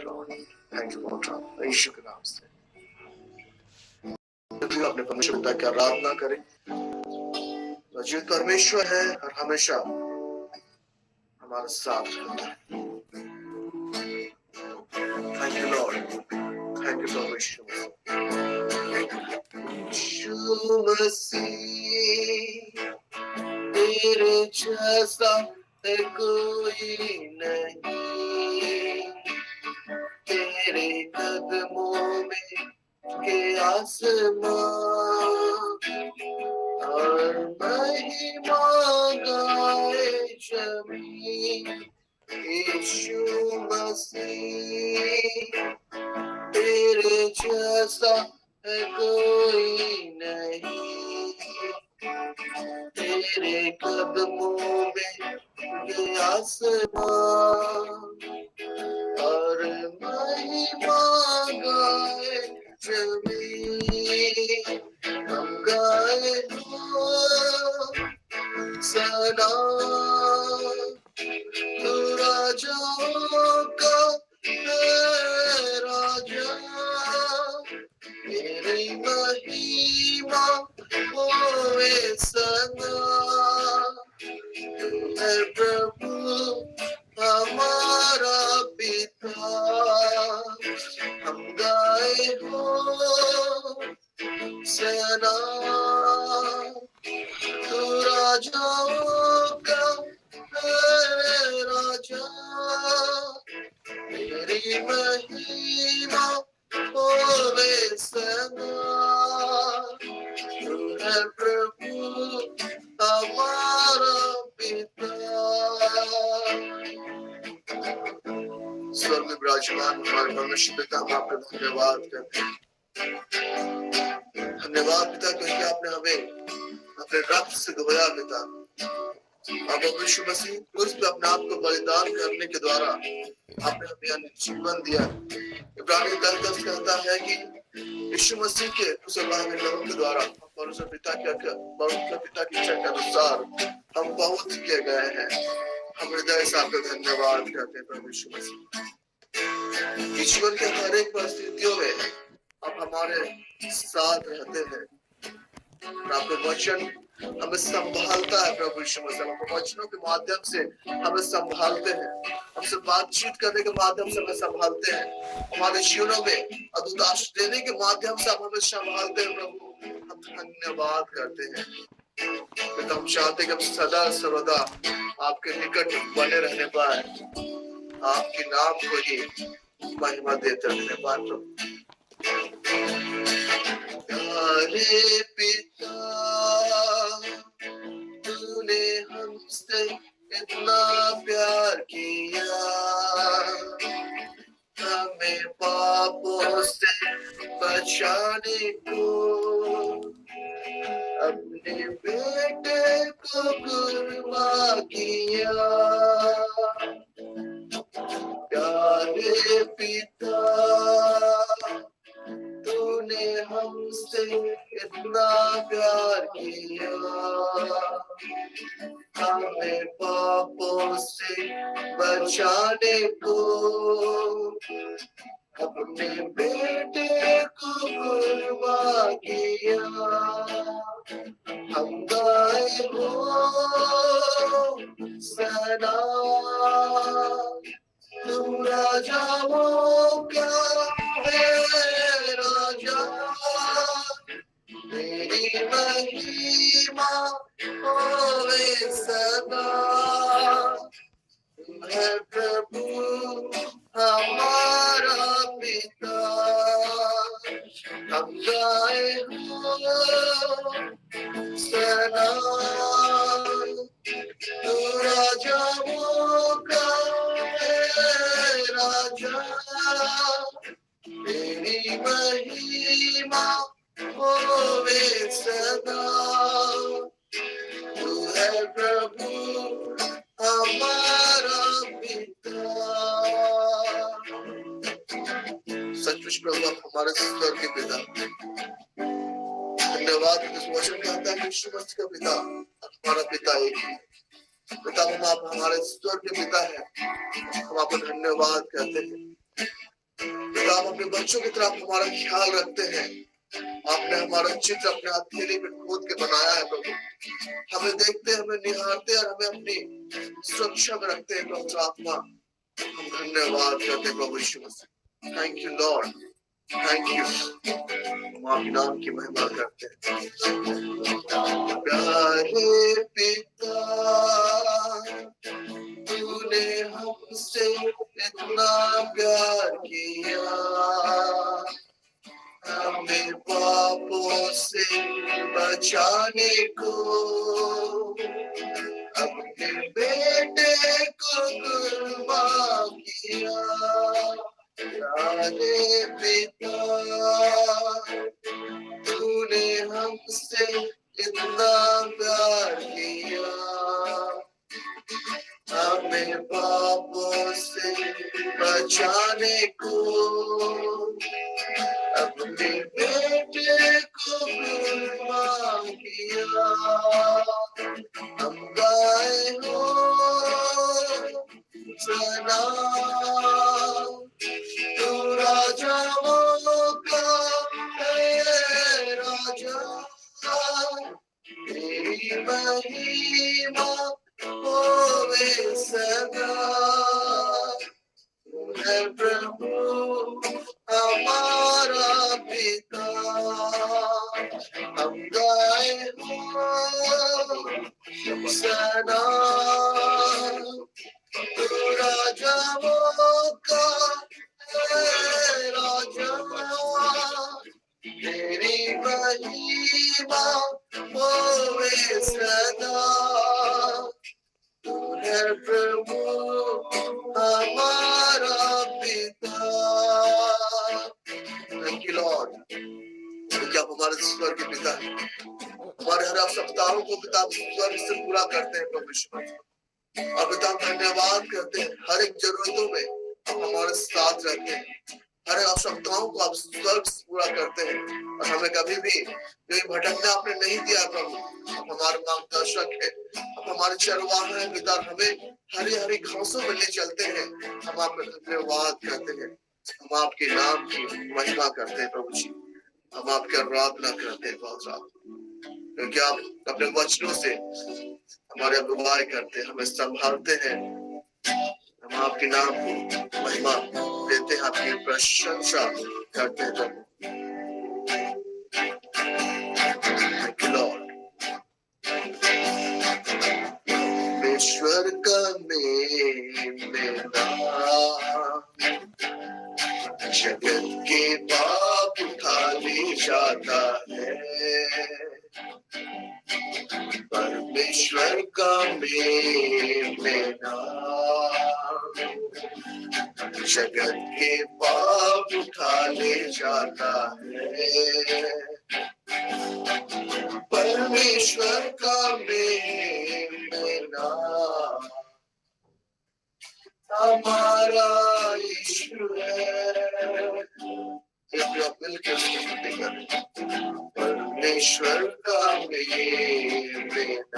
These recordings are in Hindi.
लॉर्ड, थैंक यू लॉर्ड, यीशु के नाम से अपने परमेश्वर पिता की आराधना करें। जीवित परमेश्वर है और हमेशा हमारे साथ रहता है। Thank you lord, thank you for यीशु मसीह, तेरे जैसा है कोई नहीं, तेरे कदमों में के आसमां और महिमा गाए जमीन। यीशु मसीह, तेरे जैसा है कोई नहीं, तेरे कदमों में ये आसमां और महिमा गाए जमीन। हम गाए हो सना, तू राजाओं का है राजा, तेरी महिमा होवे सदा। तू है प्रभु हमारा पिता, हम गाए हो सना, तू राजाओं का है राजा, तेरी महिमा होवे सदा। तू है प्रभु हमारा पिता। स्वर्ग में विराजमान हमारे परमेश्वर पिता, हम आपका धन्यवाद करते हैं। धन्यवाद पिता, क्योंकि आपने हमें अपने रक्त से धोया पिता। आप यीशु मसीह क्रूस पे अपने आप को बलिदान करने के द्वारा आपने हमें जीवन दिया। इब्रानी 10:10 कहता है कि यीशु मसीह के उस अल्लाह के द्वारा परमेश्वर पिता की इच्छा के अनुसार हम बहुत किए गए हैं। हम हृदय से आपका धन्यवाद करते हैं प्रभु यीशु मसीह। जीवन के हर एक परिस्थितियों में आप हमारे साथ रहते हैं। आपका वचन हमें संभालता है प्रभु यीशु मसीह। आपके वचनों के माध्यम से हमें संभालते हैं, हमसे बातचीत करने के माध्यम से हमें संभालते हैं, हमारे जीवनों में अद्भुत आशीष देने के माध्यम से आप हमें संभालते हैं प्रभु। हम धन्यवाद करते हैं। तो हम चाहते हैं कि हम सदा सर्वदा आपके निकट बने रहने पाए, आपके नाम को ही महिमा देते रहने पाए प्रभु। प्यारे पिता, तूने हमसे इतना प्यार किया, हमें पापों से बचाने को अपने बेटे को कुर्बान किया। प्यारे पिता, तूने हमसे इतना प्यार किया, हमें पापों से बचाने को अपने बेटे को कुर्बान किया। हम गाए हो सना, तू राजाओं का है राजा, तेरी महिमा होवे सदा। तू है प्रभु हमारा पिता, हम गाए हो सना, तू राजाओं का है राजा, तेरी महिमा होवे सदा। तू है प्रभु हमारा पिता। सचमुच प्रभु आप हमारे स्वर्ग के पिता, धन्यवाद। इस वचन में आता है कि यीशु मसीह का पिता हमारा पिता एक ही पिता। हम आप हमारे स्वर्ग के पिता है, हम आपको धन्यवाद कहते हैं। अपने बच्चों की तरफ हमारा ख्याल रखते हैं। आपने हमारा चित्र अपने हथेली में खोद के बनाया है प्रभु। हमें देखते, हमें निहारते और हमें अपनी सुरक्षा में रखते हैं प्रभु आत्मा। हम धन्यवाद करते हैं प्रभु यीशु मसीह। Thank you lord, thank you. हम आपके नाम की महिमा करते हैं। प्यारे पिता, तूने हमसे इतना प्यार किया, हमें पापों से बचाने को अपने बेटे को कुर्बान किया। प्यारे पिता, तूने हमसे इतना प्यार किया, हमें पापों से बचाने को अपने बेटे को कुर्बान किया। हम गाए हो सना, तू राजाओं का है राजा, तेरी महिमा होवे सदा। है प्रभु हमारा पिता, हम गाए हो सना, तू राजाओं का है राजा, तेरी महिमा होवे सदा। तू है प्रभु हमारा पिता। थैंक यू लॉर्ड, क्योंकि आप हमारे स्वर्ग के पिता हैं। हमारे हर आवश्यकताओं को पिता स्वर्ग से पूरा करते हैं प्रभु यीशु मसीह। और पिता धन्यवाद करते हैं, हर एक जरूरतों में आप हमारे साथ रहते हैं, हर आवश्यकताओं को आप स्वर्ग से पूरा करते हैं। और हमें कभी भी कोई भटकना आपने नहीं दिया प्रभु। आप हमारे मार्गदर्शक है, आप हमारे चरवाहा है पिता, हमें हरी हरी घासों में ले चलते हैं। हम आपका धन्यवाद करते हैं, हम आपके नाम की महिमा करते हैं प्रभु जी। हम आपकी आराधना करते हैं बहुत रात, क्योंकि आप अपने वचनों से हमारे अगुवाई करते हैं, हमें संभालते हैं। हम आपके नाम को महिमा देते हैं, आपकी प्रशंसा करते हैं प्रभु। Thank you, Lord. ईश्वर का मेरा जगत के पाप उठा ले जाता है। परमेश्वर का मेरा जगत के पाप उठा ले जाता है। परमेश्वर का मेरा हमारा यीशु है। आप मिलकर उसकी स्तुति करें। परमेश्वर का मेरा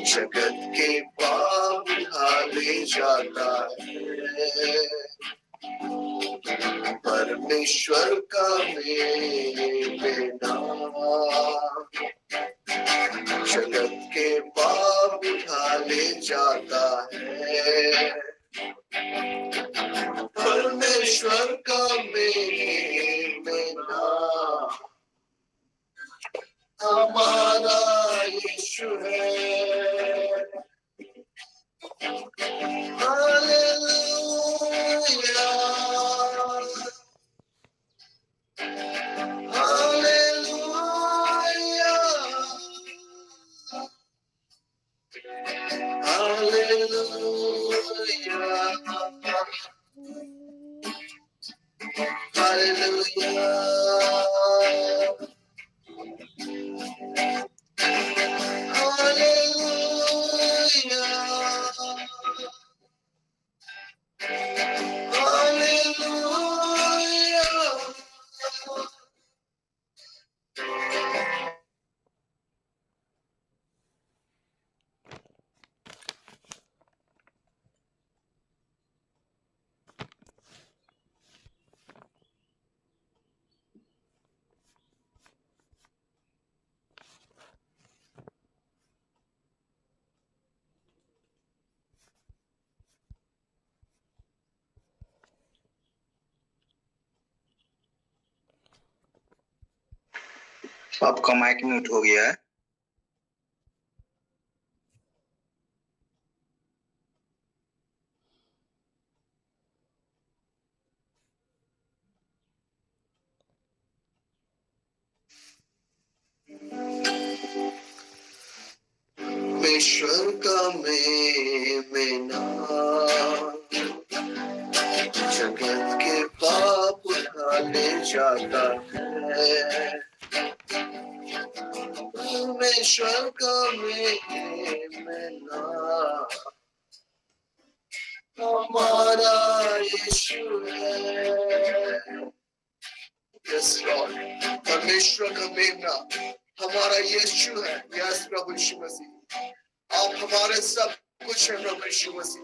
जगत के पाप उठा ले जाता है। परमेश्वर का मेरा जगत के पाप उठा ले जाता है। परमेश्वर का मेरा हमारा यीशु है। हालेलुया, हालेलुया, हालेलुया, हालेलुया, आपका माइक म्यूट हो गया है। ईश्वर का मेना जगत के पाप उठा ले जाता है। परमेश्वर का मेना हमारा यीशु है। यस लॉर्ड, परमेश्वर का मेमना हमारा यीशु है। यस प्रभु यीशु मसीह, आप हमारे सब कुछ है प्रभु यीशु मसीह,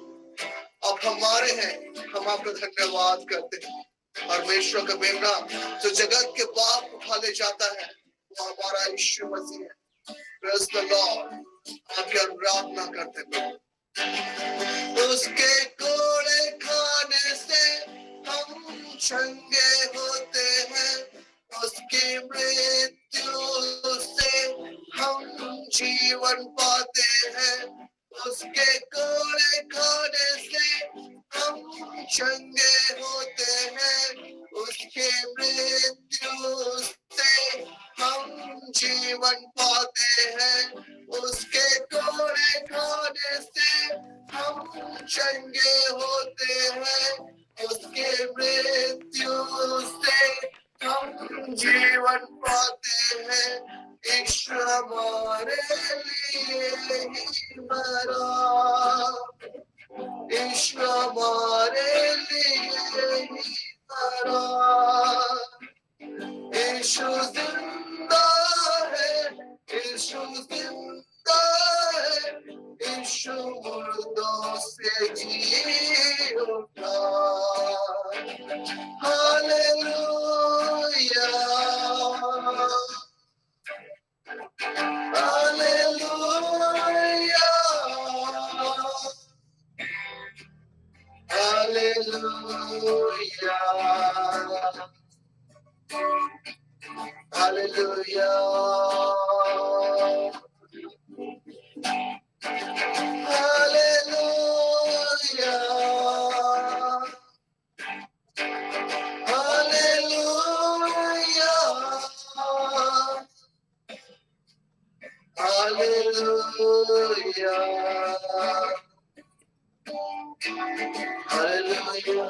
आप हमारे हैं। हम आपका धन्यवाद करते हैं। परमेश्वर का मेमना जो जगत के पाप उठा ले जाता है वो हमारा यीशु मसीह है। प्रेज़ द लॉर्ड, आपकी आराधना करते हैं। उसके कोड़े खाने से हम चंगे होते हैं, उसकी मृत्यु से हम जीवन पाते हैं। उसके कोड़े खाने से हम चंगे होते हैं, उसकी मृत्यु से हम जीवन पाते हैं। उसके कोड़े खाने से हम चंगे होते हैं, उसके मृत्यु से हम जीवन पाते हैं। यीशु हमारे लिए ही मरा, यीशु हमारे लिए ही मरा। यीशु जिंदा है, यीशु जिंदा है, यीशु मुर्दों से जी उठा। हालेलुया, हालेलुया, हालेलुया, हालेलुया, हालेलुया, हालेलुया, हालेलुया,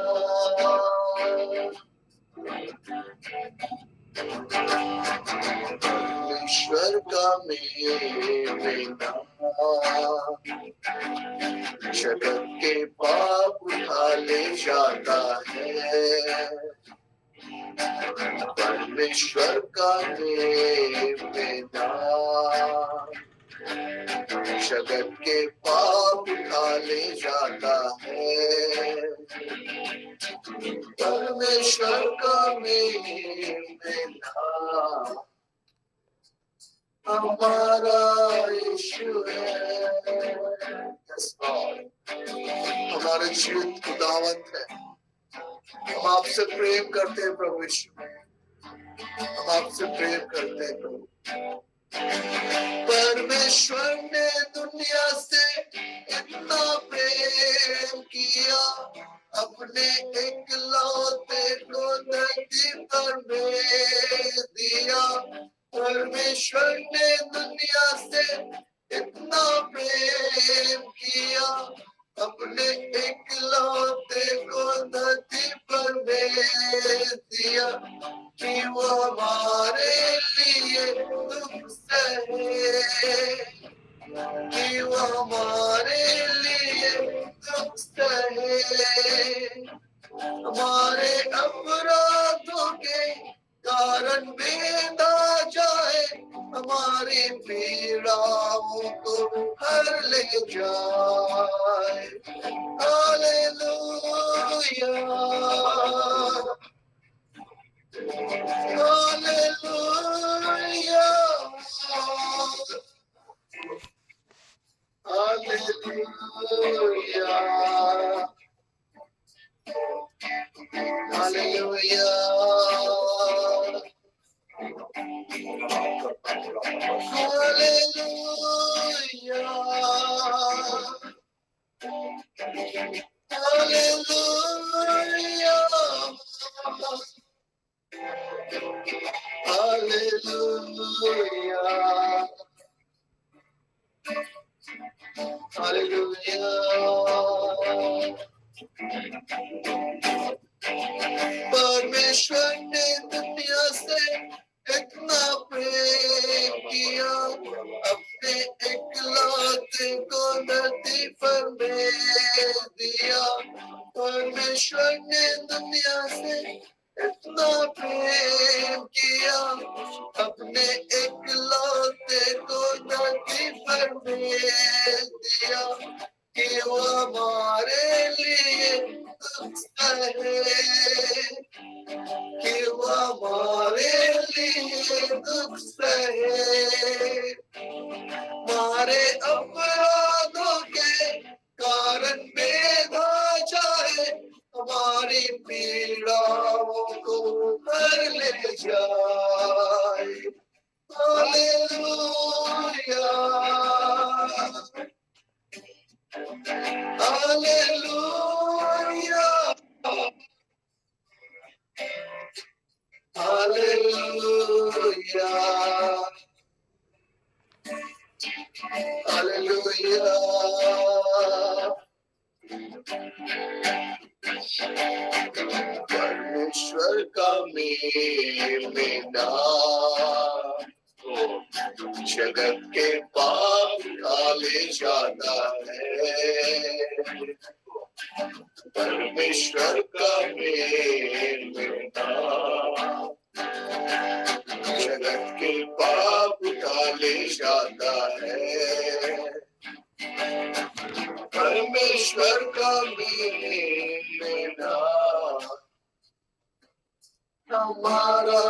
ईश्वर का मेमना जगत के पाप उठा ले जाता है। परमेश्वर का मेमना जगत के पाप उठा ले जाता है। परमेश्वर का मेमना हमारा यीशु है। यस लॉर्ड, हमारे जीवन की दावत है। हम आपसे प्रेम करते हैं प्रभु यीशु, हम आपसे प्रेम करते हैं प्रभु। परमेश्वर ने दुनिया से इतना प्रेम किया, अपने इकलौते को धरती पर भेज दिया। परमेश्वर ने दुनिया से इतना प्रेम किया, अपने इकलौते को धरती पर भेज दिया कि वो हमारे लिए दुख सहे, कि वो हमारे लिए दुख सहे। हमारे अपराधों के कारण बेदा जाए, हमारी पीड़ाओं को हर ले जाए। हालेलुया, हालेलुया, हालेलुया, हालेलुया। परमेश्वर ने दुनिया से इतना प्रेम किया, अपने इकलौते को धरती पर भेज दिया। परमेश्वर ने दुनिया से इतना प्रेम किया, अपने इकलौते को धरती पर भेज दिया कि वो हमारे लिए दुख सहे, कि वो हमारे लिए दुख सहे। हमारे अपराधों के कारण बेधा जाए, हमारी पीड़ाओं को हर ले जाए। हालेलुया, हालेलुया, हालेलुया, हालेलुया। परमेश्वर का मेल में नाम जगत के पाप डाले जाता है। परमेश्वर का मेल में नाम जगत के पाप डाले जाता है। परमेश्वर का मेल नाम हमारा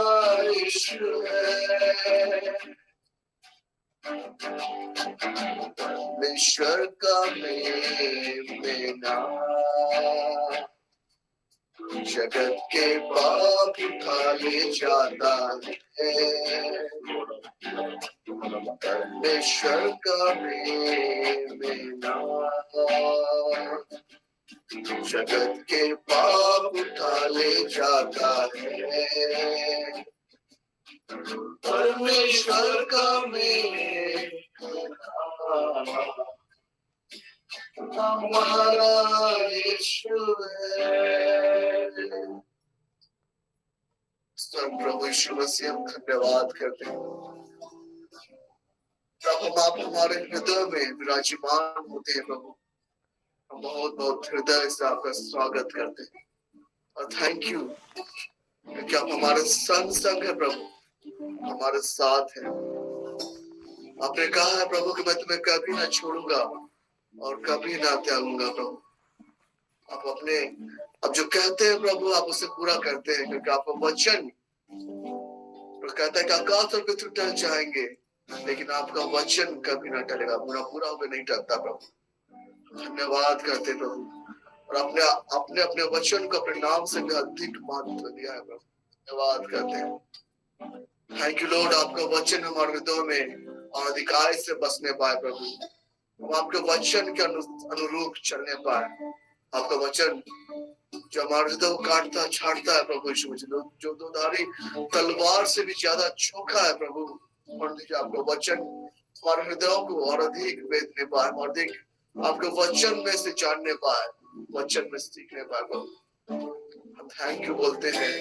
यीशु है। परमेश्वर का मेल नाम जगत के पाप उठा ले जाता है। परमेश्वर का मेल नाम जगत के पाप उठा ले जाता है। परमेश्वर का मेल नाम हमारा यीशु है। प्रभु यीशु मसीह हम धन्यवाद करते हैं। प्रभु आप हमारे हृदय में विराजमान होते हैं। प्रभु हम बहुत बहुत हृदय से आपका स्वागत करते हैं और थैंक यू क्योंकि आप हमारे संग है। प्रभु हमारे साथ है। आपने कहा है प्रभु कि मैं तुम्हें कभी ना छोड़ूंगा और कभी ना त्यागूंगा। प्रभु आप अपने अब जो कहते हैं प्रभु आप उसे पूरा करते हैं, क्योंकि आपका वचन कहता है कि आकाश और पृथ्वी टल जाएंगे लेकिन आपका वचन कभी ना टलेगा, पूरा पूरा होकर नहीं टलता। प्रभु धन्यवाद करते प्रभु, और अपने अपने अपने वचन को अपने नाम से भी अधिक महत्व दिया है। प्रभु धन्यवाद करते हैं। थैंक यू लॉर्ड, आपका वचन हमारे हृदय में और अधिकार से बसने पाए। प्रभु हम आपके वचन के अनुरूप चलने पाए। आपका वचन जो हमारे हृदय को काटता छाटता है प्रभु यीशु मसीह, जो दोधारी तलवार से भी ज्यादा चोखा है। प्रभु और दीजिए आपका वचन हमारे हृदयों को और अधिक वेदने पाए, और अधिक आपके वचन में से जानने पाए, वचन में सीखने पाए। प्रभु हम थैंक यू बोलते हैं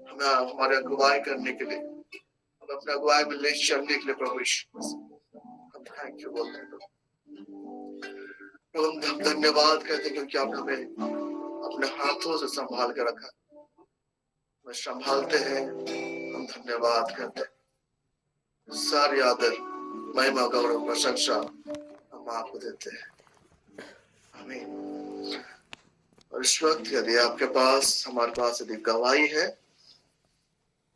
हमें हमारे अगुवाई करने के लिए, हम अपने अगुवाई में ले चलने के लिए। प्रभु यीशु मसीह हम थैंक यू बोलते हैं। प्रभु हम धन्यवाद करते हैं क्योंकि आपने हमें अपने हाथों से संभाल कर रखा, हमें संभालते हैं। हम धन्यवाद करते हैं। सारी आदर महिमा गौरव प्रशंसा हम आपको देते हैं। आमीन। और इस वक्त यदि आपके पास हमारे पास यदि गवाही है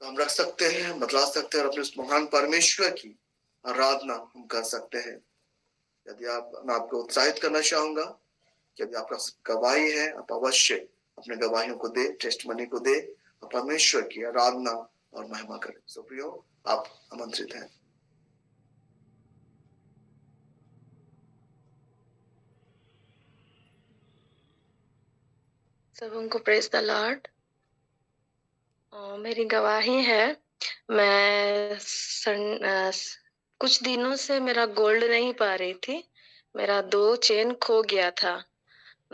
तो हम रख सकते हैं, बतला सकते हैं और अपने उस महान परमेश्वर की आराधना हम कर सकते हैं। यदि मैं आपको उत्साहित करना चाहूंगा कि यदि आपका गवाही है आप अवश्य अपने गवाहियों को दे, टेस्टमनी को दे और परमेश्वर की आराधना और महिमा करें। सो प्रियो आप आमंत्रित हैं। सबको प्रेज द लॉर्ड। मेरी गवाही है मैं कुछ दिनों से मेरा गोल्ड नहीं पा रही थी। मेरा 2 चेन खो गया था।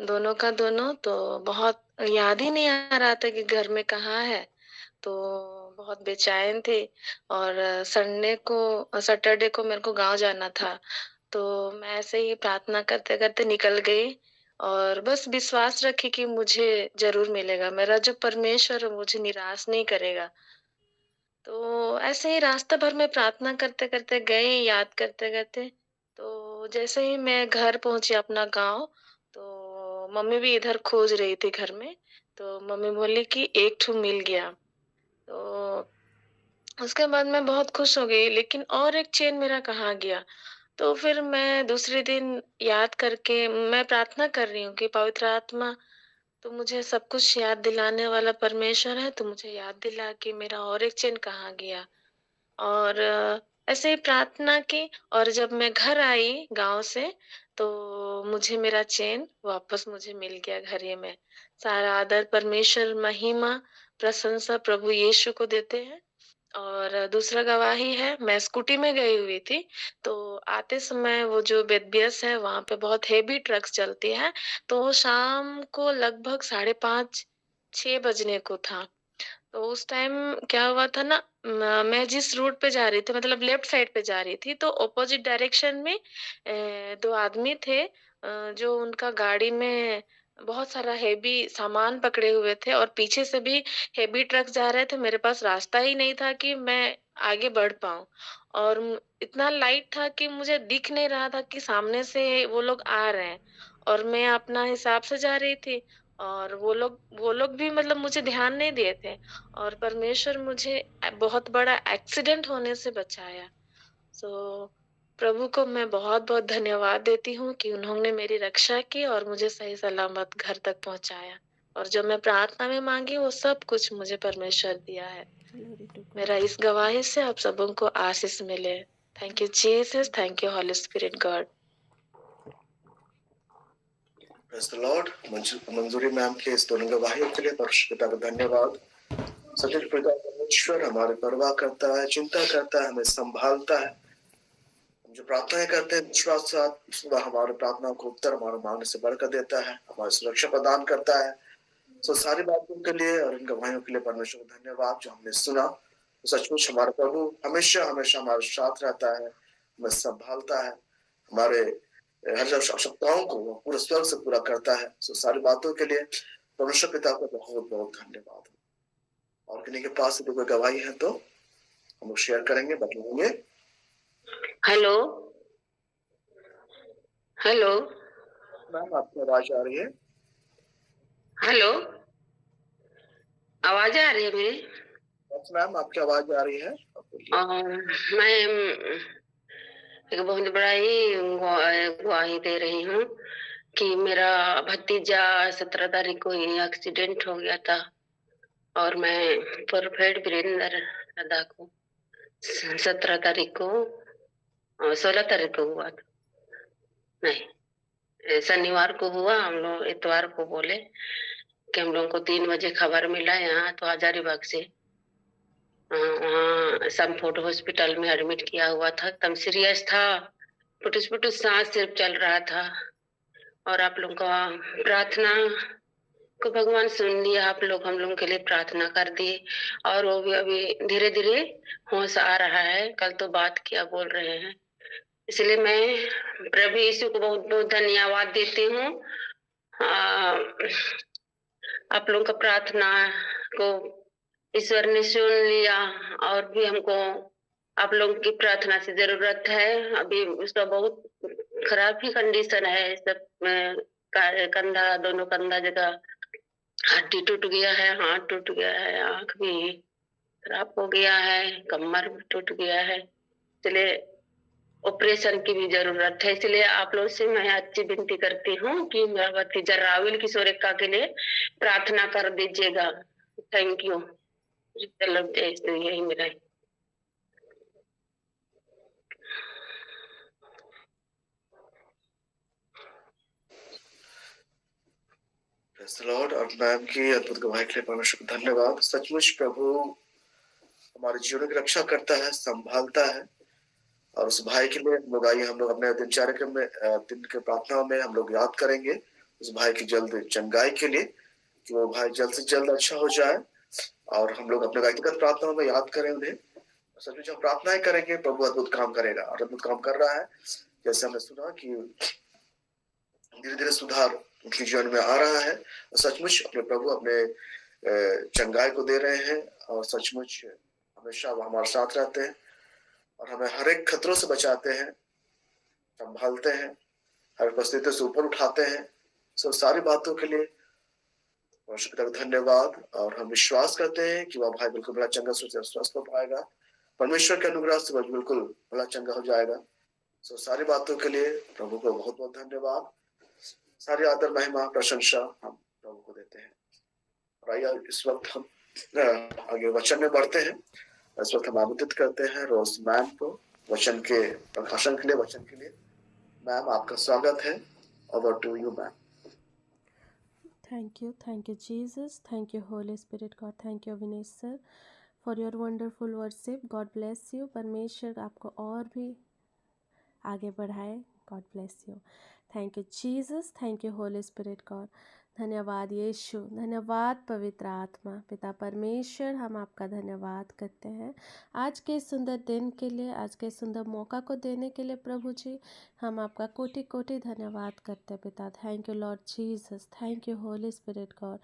दोनों का दोनों तो बहुत याद ही नहीं आ रहा था कि घर में कहाँ है। तो बहुत बेचैन थी और सैटरडे को मेरे को गाँव जाना था। तो मैं ऐसे ही प्रार्थना करते-करते निकल गई और बस विश्वास रखी कि मुझे ज़रूर मिलेगा। मेरा जो परमेश्वर है मुझे निराश नहीं करेगा। तो ऐसे ही रास्ता भर में प्रार्थना करते-करते गए, याद करते-करते। तो जैसे ही मैं घर पहुँची अपना गाँव, तो मम्मी भी इधर खोज रही थी घर में। तो मम्मी बोली कि एक ठो मिल गया। तो उसके बाद मैं बहुत खुश हो गई, लेकिन और एक चेन मेरा कहाँ गया? तो फिर मैं दूसरे दिन याद करके मैं प्रार्थना कर रही हूँ कि पवित्र आत्मा, तू मुझे सब कुछ याद दिलाने वाला परमेश्वर है, तू मुझे याद दिला कि मेरा और एक चेन कहाँ गया? और ऐसे ही प्रार्थना की और जब मैं घर आई गाँव से, तो मुझे मेरा चेन वापस मुझे मिल गया घर ही में। सारा आदर, परमेश्वर, महिमा, प्रशंसा प्रभु यीशु को देते हैं। और दूसरा गवाही है, मैं स्कूटी में गई हुई थी, तो आते समय वो जो बेदब्यास है, वहाँ पे बहुत हेवी ट्रक्स चलती हैं, तो वो शाम को लगभग 5:30 6 बजने को था। तो उस टाइम क्या हुआ था ना, मैं जिस रूट पे जा रही थी मतलब लेफ्ट साइड पे जा रही थी, तो ऑपोजिट डायरेक्शन में 2 आदमी थे, जो उनका गाड़ी में बहुत सारा हेवी सामान पकड़े हुए थे और पीछे से भी हेवी ट्रक जा रहे थे। मेरे पास रास्ता ही नहीं था कि मैं आगे बढ़ पाऊँ और इतना लाइट था कि मुझे दिख नहीं रहा था कि सामने से वो लोग आ रहे हैं और मैं अपना हिसाब से जा रही थी और वो लोग भी मतलब मुझे ध्यान नहीं दिए थे और परमेश्वर मुझे बहुत बड़ा एक्सीडेंट होने से बचाया। सो प्रभु को मैं बहुत-बहुत धन्यवाद देती हूँ कि उन्होंने मेरी रक्षा की और मुझे सही सलामत घर तक पहुँचाया और जो मैं प्रार्थना में माँगी वो सब कुछ मुझे परमेश्वर दिया है। मेरा इस गवाही से आप सबों को आशीष मिले। Thank you Jesus, thank you Holi spirit God. Praise the Lord. मंजूरी मैम के इस दोनों गवाहियों के लिए परमेश्वर पिता का धन्यवाद। सच्चे पिता परमेश्वर हमारी परवाह करता है, चिंता करता है, हमें संभालता है। हम जो प्रार्थनाएं करते हैं विश्वास के साथ, वह हमारी प्रार्थनाओं को उत्तर हमारे मांगने से बढ़कर देता है, हमारी सुरक्षा प्रदान करता है। सो सारी बातों के लिए और इन गवाहियों के लिए परमेश्वर को धन्यवाद जो हमने सुना। तो सचमुच हमारा प्रभु हमेशा हमेशा हमारे साथ रहता है, हमें संभालता है, हमारे हर आवश्यकताओं को वो पूरे स्वर्ग से पूरा करता है। सो सारी बातों के लिए परमेश्वर पिता को बहुत बहुत धन्यवाद। और किन्हीं के पास कोई गवाही है तो हम लोग शेयर करेंगे, बताएंगे। हेलो हेलो मैम आपकी आवाज आ रही है? हेलो, आवाज आ रही है मेरी? यस मैम आपकी आवाज आ रही है, आप बोलिए। मैं एक बहुत बड़ा ही गवाही दे रही हूँ कि मेरा भतीजा 17 तारीख को ही एक्सीडेंट हो गया था और मैं परफेक्ट वीरेंद्र दादा को 17 तारीख को 16 तारीख को हुआ था। नहीं, शनिवार को हुआ। हम लोग इतवार को बोले कि हम लोगों को 3 बजे खबर मिला यहाँ तो हजारीबाग से। वहाँ संफोर्ड हॉस्पिटल में एडमिट किया हुआ था, एकदम सीरियस था, पुटुस पुटुस सांस सिर्फ चल रहा था और आप लोगों का प्रार्थना को भगवान सुन लिया। आप लोग हम लोगों के लिए प्रार्थना कर दिए और वो भी अभी धीरे धीरे होश आ रहा है। कल तो बात किया बोल रहे हैं, इसलिए मैं प्रभु यीशु को बहुत बहुत धन्यवाद देती हूँ। आप लोगों का प्रार्थना को ईश्वर ने सुन लिया और भी हमको आप लोगों की प्रार्थना से जरूरत है। अभी उसका बहुत खराब ही कंडीशन है, सब कंधा, दोनों कंधा जगह हड्डी टूट गया है, हाथ टूट गया है, आंख भी खराब हो गया है, कमर भी टूट गया है, इसलिए ऑपरेशन की भी जरूरत है। इसलिए आप लोग से मैं अच्छी विनती करती हूँ कि मेरा भतीजा राहुल किशोर एक्का के लिए प्रार्थना कर दीजिएगा। Thank you. चलो यही मेरा है। Praise the Lord. और मैम की अद्भुत गवाही के लिए परमेश्वर को धन्यवाद। सचमुच प्रभु हमारे जीवन की रक्षा करता है, संभालता है। और उस भाई के लिए हम लोग अपने दिन के प्रार्थना में हम लोग याद करेंगे उस भाई की जल्द चंगाई के लिए, कि वो भाई जल्द से जल्द अच्छा हो जाए। और हम लोग अपने व्यक्तिगत प्रार्थनाओं में याद करें उन्हें। सच में जब प्रार्थनाएं करेंगे, प्रभु अद्भुत काम करेगा, और अद्भुत काम कर रहा है। जैसे हमने सुना कि धीरे धीरे सुधार उनके जीवन में आ रहा है, और सचमुच अपने प्रभु अपने चंगाई को दे रहे हैं, और सचमुच हमेशा वो हमारे साथ रहते हैं और हमें हर एक खतरों से बचाते हैं, संभालते हैं, हर परिस्थिति से ऊपर उठाते हैं। सब सारी बातों के लिए परमेश्वर पिता को धन्यवाद। और हम विश्वास करते हैं कि वह भाई बिल्कुल बड़ा चंगा स्वस्थ हो पाएगा, परमेश्वर के अनुग्रह से वह बिल्कुल बड़ा चंगा हो जाएगा। सारी बातों के लिए प्रभु को बहुत बहुत धन्यवाद। सारी आदर महिमा प्रशंसा हम प्रभु को देते हैं। और आइए इस वक्त हम आगे वचन में बढ़ते हैं। इस वक्त हम आमंत्रित करते हैं रोज मैम को वचन के प्रकाशन के लिए, वचन के लिए। मैम, आपका स्वागत है। Over to you ma'am. Thank you, Jesus. Thank you, Holy Spirit God. Thank you, Vinesh sir, for your wonderful worship. God bless you. परमेश्वर आपको और भी आगे बढ़ाए। God bless you. Thank you, Jesus. Thank you, Holy Spirit God. धन्यवाद यीशु, धन्यवाद पवित्र आत्मा। पिता परमेश्वर, हम आपका धन्यवाद करते हैं आज के सुंदर दिन के लिए, आज के सुंदर मौका को देने के लिए। प्रभु जी, हम आपका कोटि कोटि धन्यवाद करते हैं पिता। Thank you lord Jesus, thank you Holi spirit God.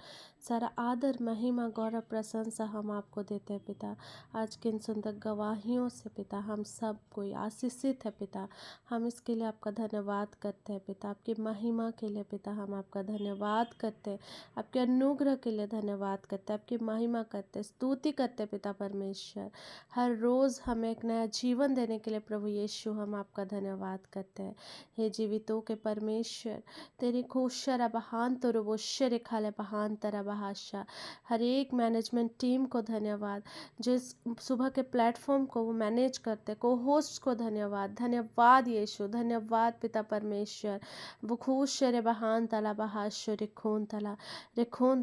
सारा आदर महिमा गौरव प्रशंसा हम आपको देते हैं पिता। आज के इन सुंदर गवाहियों से पिता हम सब कोई आशीषित है पिता। हम इसके लिए आपका धन्यवाद करते हैं पिता। आपकी महिमा के लिए पिता हम आपका धन्यवाद करते हैं, आपके अनुग्रह के लिए धन्यवाद करते हैं, आपकी महिमा करते हैं, स्तुति करते हैं पिता परमेश्वर। हर रोज़ हमें एक नया जीवन देने के लिए प्रभु यीशु हम आपका धन्यवाद करते हैं। हे जीवितों के परमेश्वर, तेरी खोशर बहान तो रुबोशर खाले बहान तरा बहाशा। हर एक मैनेजमेंट टीम को धन्यवाद, जो इस सुबह के प्लेटफॉर्म को वो मैनेज करते, को होस्ट को धन्यवाद। धन्यवाद यीशु, धन्यवाद पिता परमेश्वर। वो खुशर बहान तला बहाशर रेखोन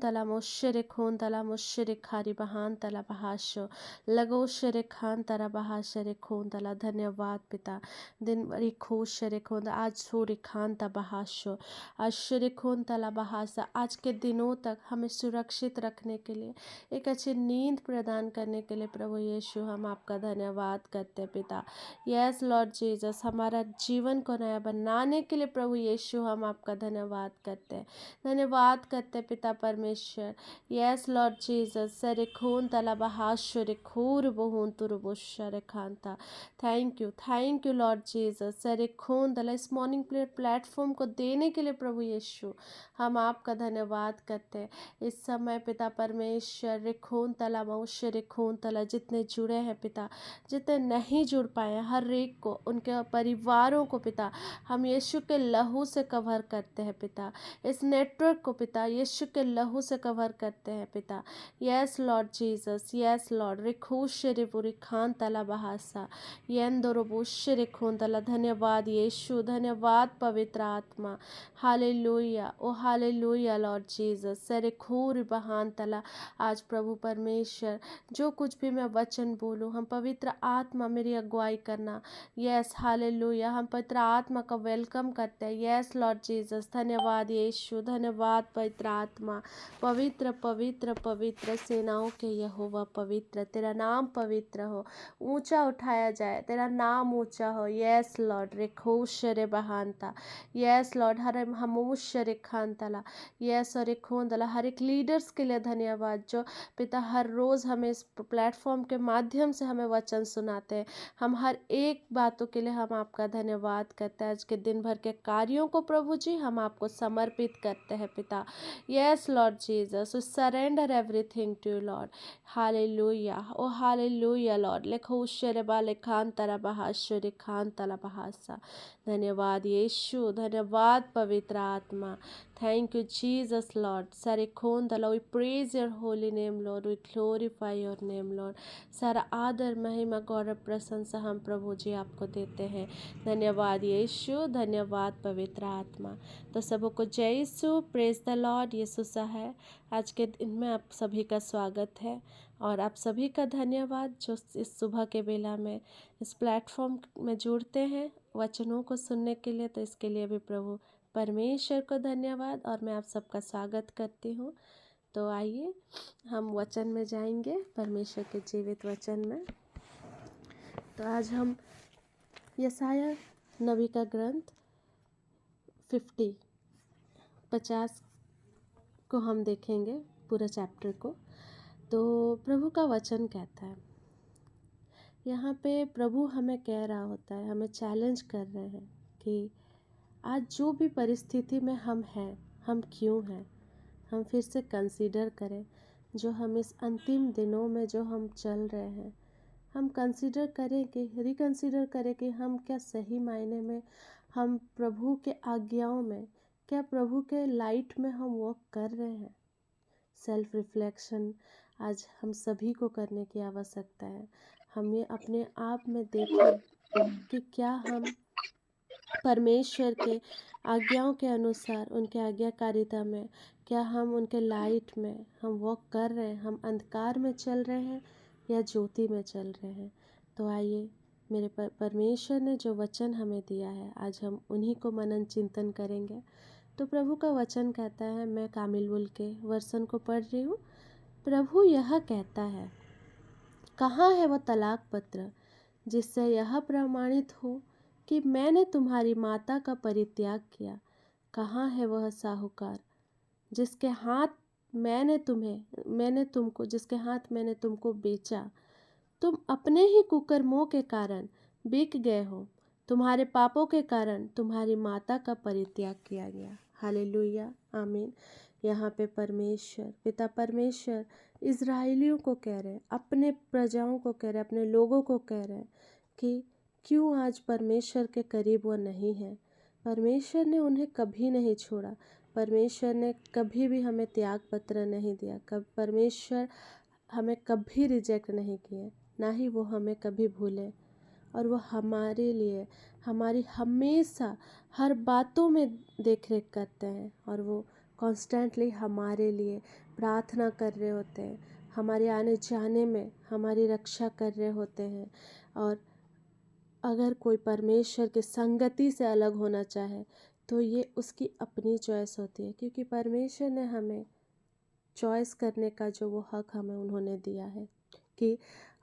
तला मोशर रेखोन तला मोशर रेखारी बहान तला बहाशो लगो शरे खान तरा बहाशर रेखोन तला। धन्यवाद पिता। दिन भरी खुश रेखोन, आज सूर्य खान ता बहाशो, आज शरेखोन तला बहासा। आज के दिनों तक हमें सुरक्षित रखने के लिए, एक अच्छी नींद प्रदान करने के लिए प्रभु यीशु हम आपका धन्यवाद करते हैं पिता। यस लॉर्ड जीसस, हमारा जीवन को नया बनाने के लिए प्रभु यीशु हम आपका धन्यवाद करते हैं, धन्यवाद करते हैं पिता परमेश्वर। यस लॉर्ड जीसस, सरे खून तला बहाशुर खूर बहुन तुरबुशर खानता। Thank you lord Jesus. सरे खून तला इस मॉर्निंग प्रेयर प्लेटफॉर्म को देने के लिए प्रभु यीशु हम आपका धन्यवाद करते हैं। इस समय पिता परमेश्वर रेखून तला मऊश रेखून तला जितने जुड़े हैं पिता, जितने नहीं जुड़ पाए, हर एक को, उनके परिवारों को पिता हम यीशु के लहू से कवर करते हैं पिता। इस नेटवर्क को पिता यीशु के लहू से कवर करते हैं पिता। Yes lord Jesus, yes lord. रेखूश रेपुरी खान तला बहासा येंदोरबुश रेखून तला। धन्यवाद यीशु, धन्यवाद पवित्र आत्मा। Hallelujah, oh hallelujah Lord Jesus. सरे खूर बहान तला। आज प्रभु परमेश्वर, जो कुछ भी मैं वचन बोलूँ, हम पवित्र आत्मा मेरी अगुवाई करना। यस हालेलुया, हम पवित्र आत्मा का वेलकम करते हैं। यस लॉर्ड जीसस, धन्यवाद यीशु, धन्यवाद पवित्र आत्मा। पवित्र पवित्र पवित्र सेनाओं के यहोवा पवित्र, तेरा नाम पवित्र हो, ऊंचा उठाया जाए, तेरा नाम ऊंचा हो। Yes Lord. रेखोश रे बहानता। Yes Lord. हर हमूश रे खानतला। यस और खोंदला। हर एक लीडर्स के लिए धन्यवाद, जो पिता हर रोज़ हमें इस प्लेटफॉर्म के माध्यम से हमें वचन सुनाते हैं। हम हर एक बातों के लिए हम आपका धन्यवाद करते हैं। आज के दिन भर के कार्यों को प्रभु जी हम आपको समर्पित करते हैं पिता। Yes lord Jesus, we surrender everything to you lord. Hallelujah, oh hallelujah lord. लेखोशर बाले खान तरा बहाशुर खान तला बहासा। धन्यवाद यीशु, धन्यवाद पवित्र आत्मा। Thank you, Jesus, Lord. Sarikon Lord, we praise your holy name, Lord. We glorify your name, Lord. सारा आदर महिमा गौरव प्रशंसा हम प्रभु जी आपको देते हैं। धन्यवाद यीशु, धन्यवाद पवित्र आत्मा। तो सबको जय यीशु, प्रेज द लॉर्ड। यीशु सा है। आज के दिन में आप सभी का स्वागत है और आप सभी का धन्यवाद जो इस सुबह के बेला में इस प्लेटफॉर्म में जुड़ते हैं वचनों को सुनने के लिए। तो इसके लिए भी प्रभु परमेश्वर को धन्यवाद और मैं आप सबका स्वागत करती हूँ। तो आइए हम वचन में जाएंगे, परमेश्वर के जीवित वचन में। तो आज हम यशाया नबी का ग्रंथ 50 को हम देखेंगे, पूरा चैप्टर को। तो प्रभु का वचन कहता है, यहाँ पे प्रभु हमें कह रहा होता है, हमें चैलेंज कर रहे हैं कि आज जो भी परिस्थिति में हम हैं, हम क्यों हैं, हम फिर से कंसीडर करें। जो हम इस अंतिम दिनों में जो हम चल रहे हैं, हम कंसीडर करें कि रिकंसीडर करें कि हम क्या सही मायने में हम प्रभु के आज्ञाओं में, क्या प्रभु के लाइट में हम वॉक कर रहे हैं। सेल्फ रिफ्लेक्शन आज हम सभी को करने की आवश्यकता है। हम ये अपने आप में देखें कि क्या हम परमेश्वर के आज्ञाओं के अनुसार, उनके आज्ञाकारिता में, क्या हम उनके लाइट में हम वॉक कर रहे हैं, हम अंधकार में चल रहे हैं या ज्योति में चल रहे हैं। तो आइए मेरे परमेश्वर ने जो वचन हमें दिया है, आज हम उन्हीं को मनन चिंतन करेंगे। तो प्रभु का वचन कहता है, मैं कामिलुल के वर्षन को पढ़ रही हूँ। प्रभु यह कहता है, कहाँ है वह तलाक पत्र जिससे यह प्रमाणित हो कि मैंने तुम्हारी माता का परित्याग किया। कहाँ है वह साहूकार जिसके हाथ मैंने तुमको बेचा। तुम अपने ही कुकर्मों के कारण बिक गए हो, तुम्हारे पापों के कारण तुम्हारी माता का परित्याग किया गया। हालेलुया, आमीन। यहाँ पे परमेश्वर, पिता परमेश्वर इज़राइलियों को कह रहे हैं, अपने प्रजाओं को कह रहे हैं, अपने लोगों को कह रहे हैं कि क्यों आज परमेश्वर के करीब वो नहीं है। परमेश्वर ने उन्हें कभी नहीं छोड़ा, परमेश्वर ने कभी भी हमें त्याग पत्र नहीं दिया, परमेश्वर हमें कभी रिजेक्ट नहीं किए, ना ही वो हमें कभी भूले। और वो हमारे लिए, हमारी हमेशा हर बातों में देख रेख करते हैं और वो कॉन्स्टेंटली हमारे लिए प्रार्थना कर रहे होते हैं, हमारे आने जाने में हमारी रक्षा कर रहे होते हैं। और अगर कोई परमेश्वर की संगति से अलग होना चाहे तो ये उसकी अपनी चॉइस होती है, क्योंकि परमेश्वर ने हमें चॉइस करने का जो वो हक हमें उन्होंने दिया है कि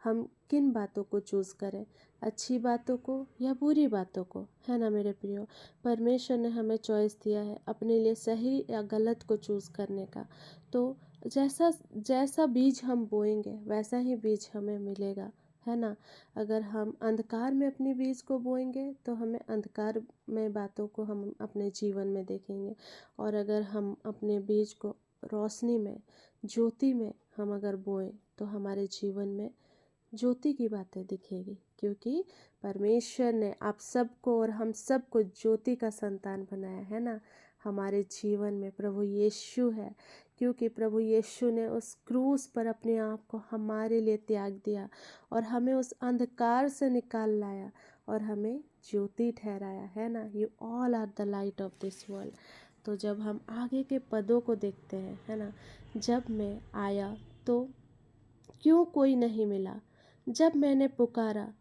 हम किन बातों को चूज़ करें, अच्छी बातों को या बुरी बातों को, है ना मेरे प्रियो। परमेश्वर ने हमें चॉइस दिया है अपने लिए सही या गलत को चूज़ करने का। तो जैसा बीज हम बोएंगे वैसा ही बीज हमें मिलेगा, है ना। अगर हम अंधकार में अपने बीज को बोएंगे तो हमें अंधकार में बातों को हम अपने जीवन में देखेंगे, और अगर हम अपने बीज को रोशनी में, ज्योति में हम अगर बोएं तो हमारे जीवन में ज्योति की बातें दिखेगी, क्योंकि परमेश्वर ने आप सबको और हम सबको ज्योति का संतान बनाया है ना। हमारे जीवन में प्रभु यीशु है, क्योंकि प्रभु यीशु ने उस क्रूस पर अपने आप को हमारे लिए त्याग दिया और हमें उस अंधकार से निकाल लाया और हमें ज्योति ठहराया, है ना। You all are the light of this world. तो जब हम आगे के पदों को देखते हैं, है ना, जब मैं आया तो क्यों कोई नहीं मिला, जब मैंने पुकारा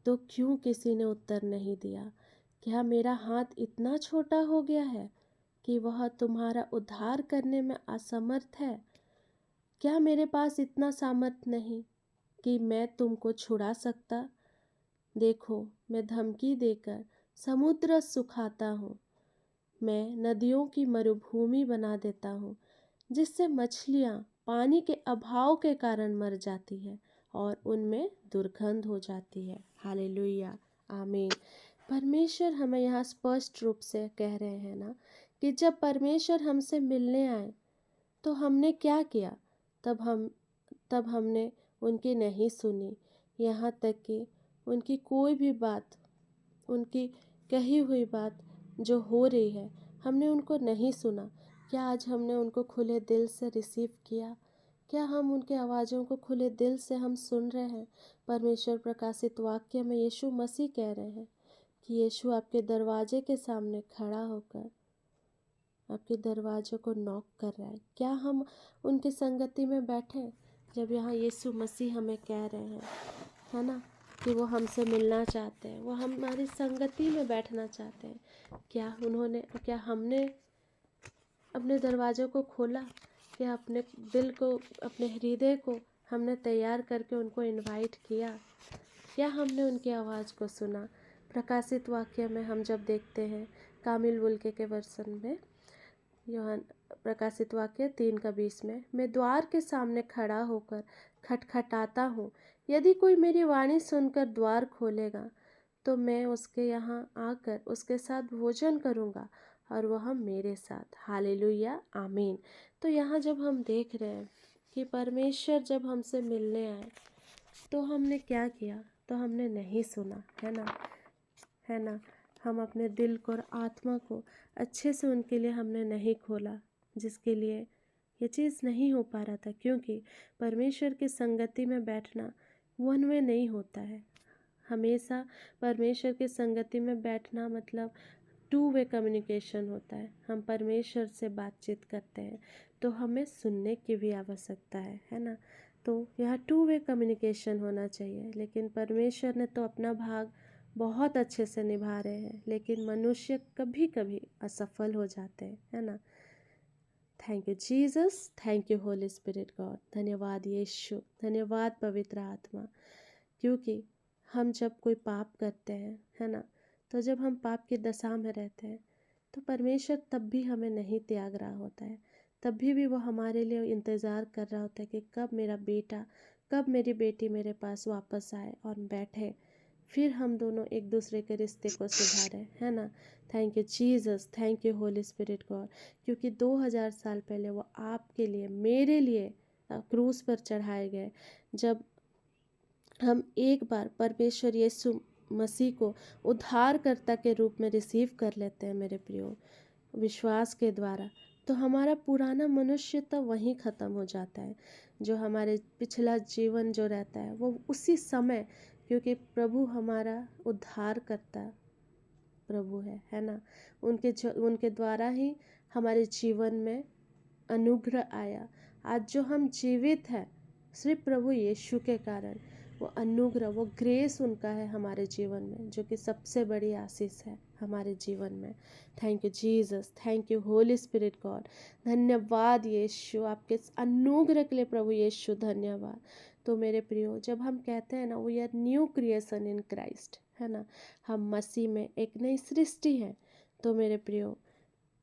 तो क्यों किसी ने उत्तर नहीं दिया। क्या मेरा हाथ इतना छोटा हो गया है कि वह तुम्हारा उद्धार करने में असमर्थ है? क्या मेरे पास इतना सामर्थ नहीं कि मैं तुमको छुड़ा सकता? देखो, मैं धमकी देकर समुद्र सुखाता हूँ, मैं नदियों की मरुभूमि बना देता हूँ, जिससे मछलियाँ पानी के अभाव के कारण मर जाती है और उनमें दुर्गंध हो जाती है। हालेलुया, आमीन। परमेश्वर हमें यहाँ स्पष्ट रूप से कह रहे हैं ना कि जब परमेश्वर हमसे मिलने आए तो हमने क्या किया? तब हमने उनकी नहीं सुनी, यहाँ तक कि उनकी कोई भी बात, उनकी कही हुई बात जो हो रही है, हमने उनको नहीं सुना। क्या आज हमने उनको खुले दिल से रिसीव किया? क्या हम उनके आवाज़ों को खुले दिल से हम सुन रहे हैं? परमेश्वर प्रकाशित वाक्य में यीशु मसीह कह रहे हैं कि यीशु आपके दरवाजे के सामने खड़ा होकर आपके दरवाजों को नॉक कर रहा है। क्या हम उनकी संगति में बैठे? जब यहाँ यीशु मसीह हमें कह रहे हैं, है ना, कि वो हमसे मिलना चाहते हैं, वो हमारी संगति में बैठना चाहते हैं। क्या हमने अपने दरवाज़ों को खोला? क्या अपने दिल को, अपने हृदय को हमने तैयार करके उनको इनवाइट किया? क्या हमने उनकी आवाज़ को सुना? प्रकाशित वाक्य में हम जब देखते हैं कामिल बुल्के के वर्षन में, यूहन्ना प्रकाशित वाक्य 3:20 में, मैं द्वार के सामने खड़ा होकर खटखटाता हूँ। यदि कोई मेरी वाणी सुनकर द्वार खोलेगा तो मैं उसके यहाँ आकर उसके साथ भोजन करूँगा और वह मेरे साथ। हालेलुया, आमीन। तो यहाँ जब हम देख रहे हैं कि परमेश्वर जब हमसे मिलने आए तो हमने क्या किया? तो हमने नहीं सुना, है ना। हम अपने दिल को और आत्मा को अच्छे से उनके लिए हमने नहीं खोला, जिसके लिए ये चीज़ नहीं हो पा रहा था, क्योंकि परमेश्वर की संगति में बैठना वन वे नहीं होता है। हमेशा परमेश्वर की संगति में बैठना मतलब 2 वे कम्युनिकेशन होता है। हम परमेश्वर से बातचीत करते हैं तो हमें सुनने की भी आवश्यकता है ना। तो यह 2 वे कम्युनिकेशन होना चाहिए। लेकिन परमेश्वर ने तो अपना भाग बहुत अच्छे से निभा रहे हैं, लेकिन मनुष्य कभी कभी असफल हो जाते हैं, है ना। Thank you Jesus, thank you Holi spirit God. धन्यवाद यीशु, धन्यवाद पवित्र आत्मा। क्योंकि हम जब कोई पाप करते हैं, है ना, तो जब हम पाप की दशा में रहते हैं तो परमेश्वर तब भी हमें नहीं त्याग रहा होता है। तब भी वो हमारे लिए इंतज़ार कर रहा होता है कि कब मेरा बेटा, कब मेरी बेटी मेरे पास वापस आए और बैठे, फिर हम दोनों एक दूसरे के रिश्ते को सुधारें, है ना। Thank you Jesus, thank you Holi spirit God. क्योंकि 2000 साल पहले वो आपके लिए, मेरे लिए क्रूस पर चढ़ाए गए। जब हम एक बार परमेश्वर यीशु मसीह को उद्धारकर्ता के रूप में रिसीव कर लेते हैं मेरे प्रियो, विश्वास के द्वारा, तो हमारा पुराना मनुष्य तो वहीं ख़त्म हो जाता है। जो हमारे पिछला जीवन जो रहता है वो उसी समय, क्योंकि प्रभु हमारा उद्धारकर्ता प्रभु है ना। उनके द्वारा ही हमारे जीवन में अनुग्रह आया। आज जो हम जीवित हैं सिर्फ प्रभु यीशु के कारण, वो अनुग्रह, वो ग्रेस उनका है हमारे जीवन में, जो कि सबसे बड़ी आशीष है हमारे जीवन में। Thank you Jesus, thank you Holi spirit God. धन्यवाद यीशु, आपके इस अनुग्रह के लिए प्रभु यीशु, धन्यवाद। तो मेरे प्रियो, जब हम कहते हैं ना we are new creation in Christ, है ना, हम मसीह में एक नई सृष्टि है, तो मेरे प्रियो,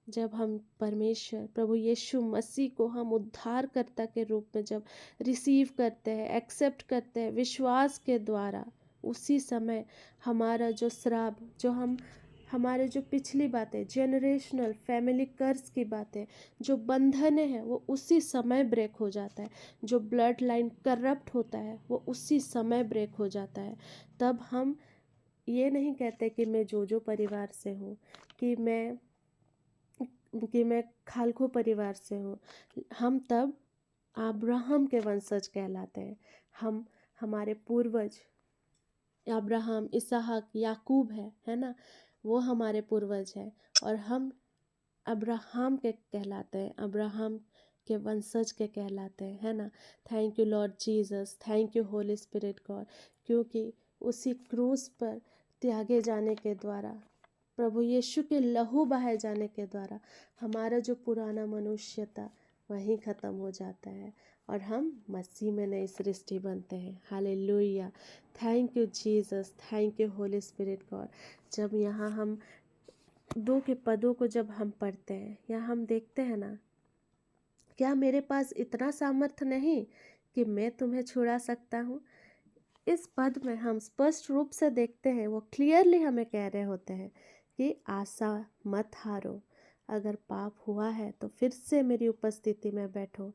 जब हम परमेश्वर प्रभु यीशु मसीह को हम उद्धारकर्ता के रूप में जब रिसीव करते हैं, एक्सेप्ट करते हैं विश्वास के द्वारा, उसी समय हमारा जो श्राप, जो हमारे जो पिछली बातें, जेनरेशनल फैमिली कर्स की बातें, जो बंधने हैं, वो उसी समय ब्रेक हो जाता है। जो ब्लड लाइन करप्ट होता है वो उसी समय ब्रेक हो जाता है। तब हम ये नहीं कहते कि मैं जो परिवार से हूँ, कि मैं खालको परिवार से हूँ। हम तब अब्राहम के वंशज कहलाते हैं। हमारे पूर्वज अब्राहम, इसहाक, याकूब है ना, वो हमारे पूर्वज हैं और हम अब्राहम के कहलाते हैं, अब्राहम के वंशज के कहलाते हैं, है ना। Thank you lord Jesus, thank you Holi spirit God. क्योंकि उसी क्रूस पर त्यागे जाने के द्वारा, प्रभु यीशु के लहू बहाए जाने के द्वारा हमारा जो पुराना मनुष्य था वहीं ख़त्म हो जाता है और हम मसीह में नई सृष्टि बनते हैं। Hallelujah, thank you Jesus, thank you Holi spirit God. जब यहाँ हम 2 के पदों को जब हम पढ़ते हैं, यहाँ हम देखते हैं ना, क्या मेरे पास इतना सामर्थ्य नहीं कि मैं तुम्हें छुड़ा सकता हूँ। इस पद में हम स्पष्ट रूप से देखते हैं, वो क्लियरली हमें कह रहे होते हैं कि आशा मत हारो, अगर पाप हुआ है तो फिर से मेरी उपस्थिति में बैठो।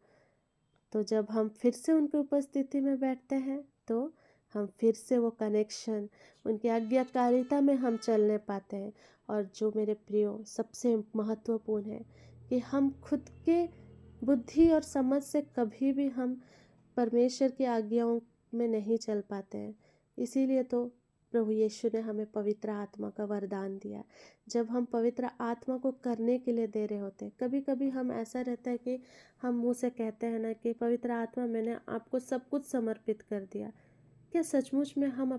तो जब हम फिर से उनकी उपस्थिति में बैठते हैं तो हम फिर से वो कनेक्शन, उनकी आज्ञाकारिता में हम चलने पाते हैं। और जो मेरे प्रियो सबसे महत्वपूर्ण है कि हम खुद के बुद्धि और समझ से कभी भी हम परमेश्वर की आज्ञाओं में नहीं चल पाते हैं। इसीलिए तो प्रभु यीशु ने हमें पवित्र आत्मा का वरदान दिया। जब हम पवित्र आत्मा को करने के लिए दे रहे होते हैं, कभी कभी हम ऐसा रहता है कि हम मुंह से कहते हैं ना कि पवित्र आत्मा मैंने आपको सब कुछ समर्पित कर दिया। क्या सचमुच में हम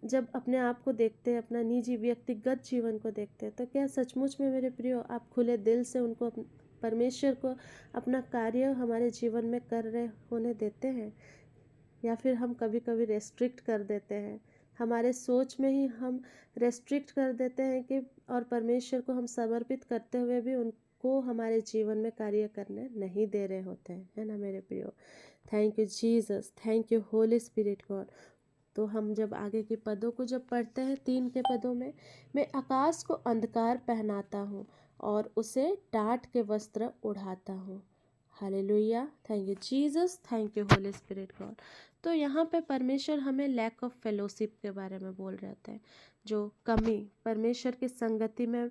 जब अपने आप को देखते हैं, अपना निजी व्यक्तिगत जीवन को देखते हैं, तो क्या सचमुच में मेरे प्रियो आप खुले दिल से उनको परमेश्वर को अपना कार्य हमारे जीवन में कर रहे होने देते हैं? या फिर हम कभी कभी रेस्ट्रिक्ट कर देते हैं, हमारे सोच में ही हम रेस्ट्रिक्ट कर देते हैं कि और परमेश्वर को हम समर्पित करते हुए भी उनको हमारे जीवन में कार्य करने नहीं दे रहे होते हैं, है ना मेरे प्रियो। Thank you Jesus, thank you Holi spirit God. तो हम जब आगे के पदों को जब पढ़ते हैं, 3 के पदों में, मैं आकाश को अंधकार पहनाता हूँ और उसे टाट के वस्त्र उड़ाता हूँ। Hallelujah, thank you Jesus, thank you Holi spirit God. तो यहाँ पे परमेश्वर हमें लैक ऑफ फेलोशिप के बारे में बोल रहे होते हैं, जो कमी, परमेश्वर की संगति में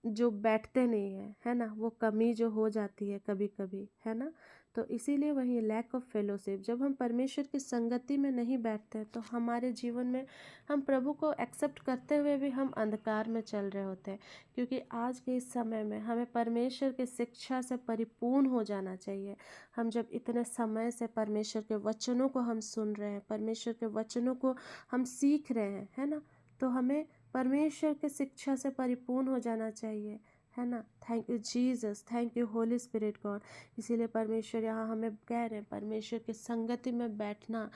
जो बैठते नहीं है ना, वो कमी जो हो जाती है कभी कभी, है ना। तो इसीलिए वही लैक ऑफ फेलोशिप, जब हम परमेश्वर की संगति में नहीं बैठते हैं तो हमारे जीवन में हम प्रभु को एक्सेप्ट करते हुए भी हम अंधकार में चल रहे होते हैं। क्योंकि आज के इस समय में हमें परमेश्वर की शिक्षा से परिपूर्ण हो जाना चाहिए। हम जब इतने समय से परमेश्वर के वचनों को हम सुन रहे हैं, परमेश्वर के वचनों को हम सीख रहे हैं, है ना, तो हमें परमेश्वर की शिक्षा से परिपूर्ण हो जाना चाहिए, है ना। Thank you Jesus, thank you Holi spirit God. इसीलिए परमेश्वर यहाँ हमें कह रहे हैं परमेश्वर की संगति में बैठना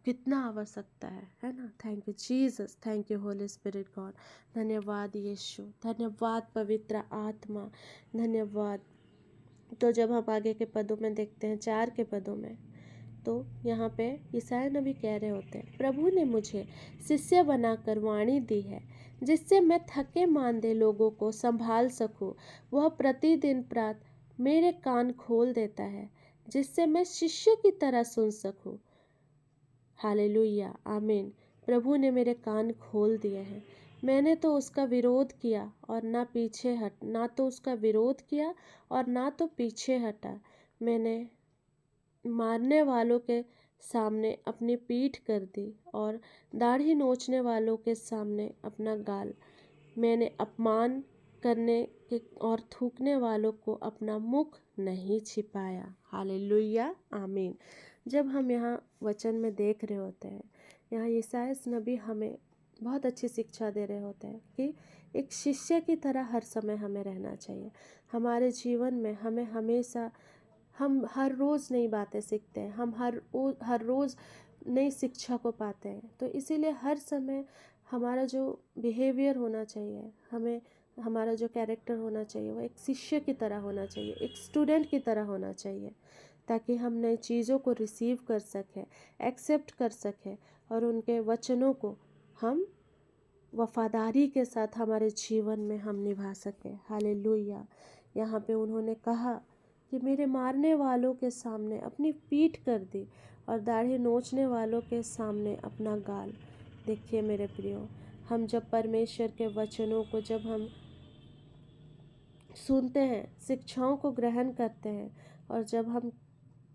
कितना आवश्यकता है ना। Thank you Jesus, thank you Holi spirit God. धन्यवाद यीशु, धन्यवाद पवित्र आत्मा, धन्यवाद। तो जब हम आगे के पदों में देखते हैं, 4 के पदों में, तो यहाँ पे यशायाह नबी कह रहे होते हैं, प्रभु ने मुझे शिष्य बनाकर वाणी दी है जिससे मैं थके मांदे लोगों को संभाल सकूं। वह प्रतिदिन प्रातः मेरे कान खोल देता है जिससे मैं शिष्य की तरह सुन सकूं। हालेलुया, आमीन। प्रभु ने मेरे कान खोल दिए हैं। मैंने तो उसका विरोध किया और ना तो उसका विरोध किया और ना तो पीछे हटा। मैंने मारने वालों के सामने अपनी पीठ कर दी और दाढ़ी नोचने वालों के सामने अपना गाल। मैंने अपमान करने के और थूकने वालों को अपना मुख नहीं छिपाया। हालेलुया, आमीन। जब हम यहाँ वचन में देख रहे होते हैं, यहाँ यशायाह नबी हमें बहुत अच्छी शिक्षा दे रहे होते हैं कि एक शिष्य की तरह हर समय हमें रहना चाहिए। हमारे जीवन में हमें हमेशा, हम हर रोज़ नई बातें सीखते हैं, हम हर रोज़ नई शिक्षा को पाते हैं। तो इसीलिए हर समय हमारा जो बिहेवियर होना चाहिए, हमारा जो कैरेक्टर होना चाहिए, वो एक शिष्य की तरह होना चाहिए, एक स्टूडेंट की तरह होना चाहिए, ताकि हम नई चीज़ों को रिसीव कर सकें, एक्सेप्ट कर सकें और उनके वचनों को हम वफादारी के साथ हमारे जीवन में हम निभा सकें। हालेलुया। यहाँ पे उन्होंने कहा कि मेरे मारने वालों के सामने अपनी पीठ कर दी और दाढ़ी नोचने वालों के सामने अपना गाल। देखिए मेरे प्रियो, हम जब परमेश्वर के वचनों को जब हम सुनते हैं, शिक्षाओं को ग्रहण करते हैं, और जब हम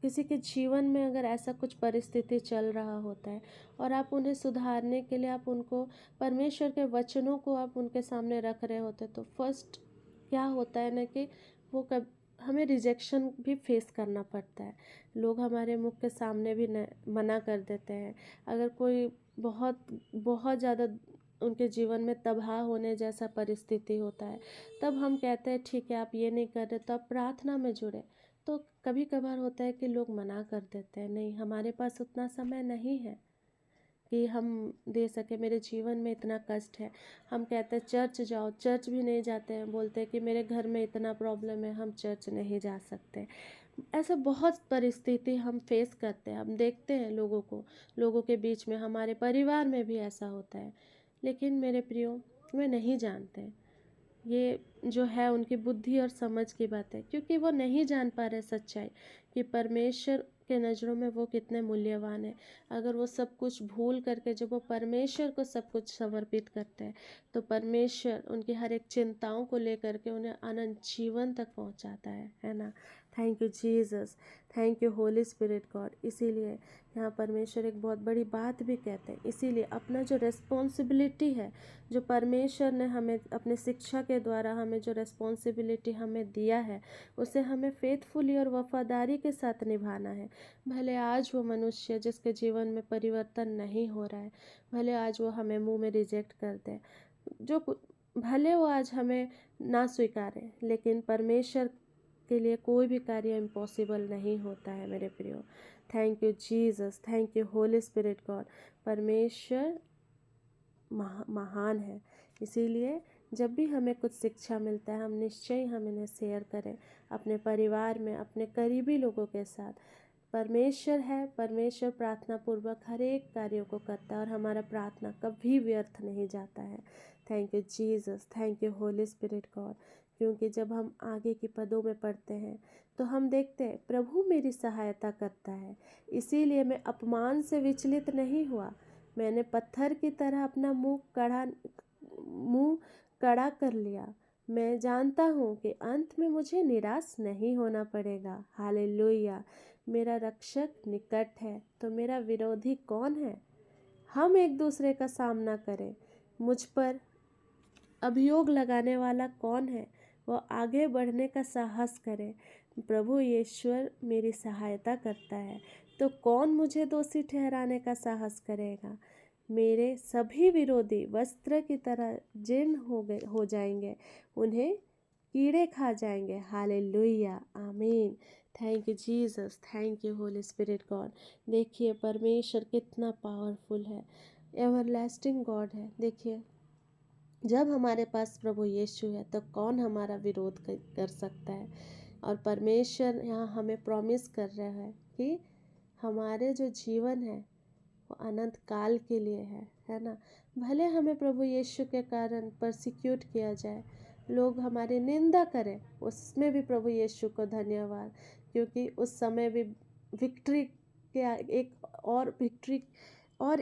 किसी के जीवन में अगर ऐसा कुछ परिस्थिति चल रहा होता है और आप उन्हें सुधारने के लिए आप उनको परमेश्वर के वचनों को आप उनके सामने रख रहे होते, तो फर्स्ट क्या होता है ना कि वो हमें रिजेक्शन भी फेस करना पड़ता है। लोग हमारे मुख के सामने भी मना कर देते हैं। अगर कोई बहुत बहुत ज़्यादा उनके जीवन में तबाह होने जैसा परिस्थिति होता है, तब हम कहते हैं ठीक है आप ये नहीं कर रहे तो आप प्रार्थना में जुड़े। तो कभी कभार होता है कि लोग मना कर देते हैं, नहीं हमारे पास उतना समय नहीं है कि हम दे सके, मेरे जीवन में इतना कष्ट है। हम कहते हैं चर्च जाओ, चर्च भी नहीं जाते हैं, बोलते हैं कि मेरे घर में इतना प्रॉब्लम है, हम चर्च नहीं जा सकते। ऐसा बहुत परिस्थिति हम फेस करते हैं, हम देखते हैं लोगों के बीच में, हमारे परिवार में भी ऐसा होता है। लेकिन मेरे प्रियो, वे नहीं जानते, ये जो है उनकी बुद्धि और समझ की बात है, क्योंकि वो नहीं जान पा रहे सच्चाई कि परमेश्वर के नज़रों में वो कितने मूल्यवान है। अगर वो सब कुछ भूल करके जब वो परमेश्वर को सब कुछ समर्पित करते हैं, तो परमेश्वर उनकी हर एक चिंताओं को लेकर के उन्हें अनंत जीवन तक पहुंचाता है ना। Thank you Jesus, thank you Holi spirit God. इसीलिए यहाँ परमेश्वर एक बहुत बड़ी बात भी कहते हैं। इसीलिए अपना जो रिस्पॉन्सिबिलिटी है, जो परमेश्वर ने हमें अपने शिक्षा के द्वारा हमें जो रिस्पॉन्सिबिलिटी हमें दिया है, उसे हमें फेथफुली और वफादारी के साथ निभाना है। भले आज वो मनुष्य जिसके जीवन में परिवर्तन नहीं हो रहा है, भले आज वो हमें मुंह में रिजेक्ट कर दे, भले वो आज हमें ना स्वीकारे, लेकिन परमेश्वर के लिए कोई भी कार्य इम्पॉसिबल नहीं होता है मेरे प्रियो। Thank you Jesus, thank you Holi spirit God. परमेश्वर महान है। इसीलिए जब भी हमें कुछ शिक्षा मिलता है, हम निश्चय हम इन्हें शेयर करें अपने परिवार में, अपने करीबी लोगों के साथ। परमेश्वर है, परमेश्वर प्रार्थना पूर्वक हर एक कार्यों को करता है और हमारा प्रार्थना कभी व्यर्थ नहीं जाता है। Thank you Jesus, thank you Holi spirit God. क्योंकि जब हम आगे के पदों में पढ़ते हैं तो हम देखते हैं प्रभु मेरी सहायता करता है, इसीलिए मैं अपमान से विचलित नहीं हुआ। मैंने पत्थर की तरह अपना मुंह कड़ा कर लिया। मैं जानता हूँ कि अंत में मुझे निराश नहीं होना पड़ेगा। हालेलुया। मेरा रक्षक निकट है, तो मेरा विरोधी कौन है? हम एक दूसरे का सामना करें। मुझ पर अभियोग लगाने वाला कौन है? वो आगे बढ़ने का साहस करे। प्रभु यीशुर मेरी सहायता करता है, तो कौन मुझे दोषी ठहराने का साहस करेगा? मेरे सभी विरोधी वस्त्र की तरह जीर्ण हो जाएंगे, उन्हें कीड़े खा जाएंगे। हालेलुया, आमीन। Thank you Jesus, thank you Holi spirit God. देखिए परमेश्वर कितना पावरफुल है, एवरलास्टिंग गॉड है। देखिए जब हमारे पास प्रभु यीशु है तो कौन हमारा विरोध कर सकता है। और परमेश्वर यहाँ हमें प्रॉमिस कर रहा है कि हमारे जो जीवन है वो अनंत काल के लिए है ना। भले हमें प्रभु यीशु के कारण परसिक्यूट किया जाए, लोग हमारी निंदा करें, उसमें भी प्रभु यीशु को धन्यवाद, क्योंकि उस समय भी विक्ट्री के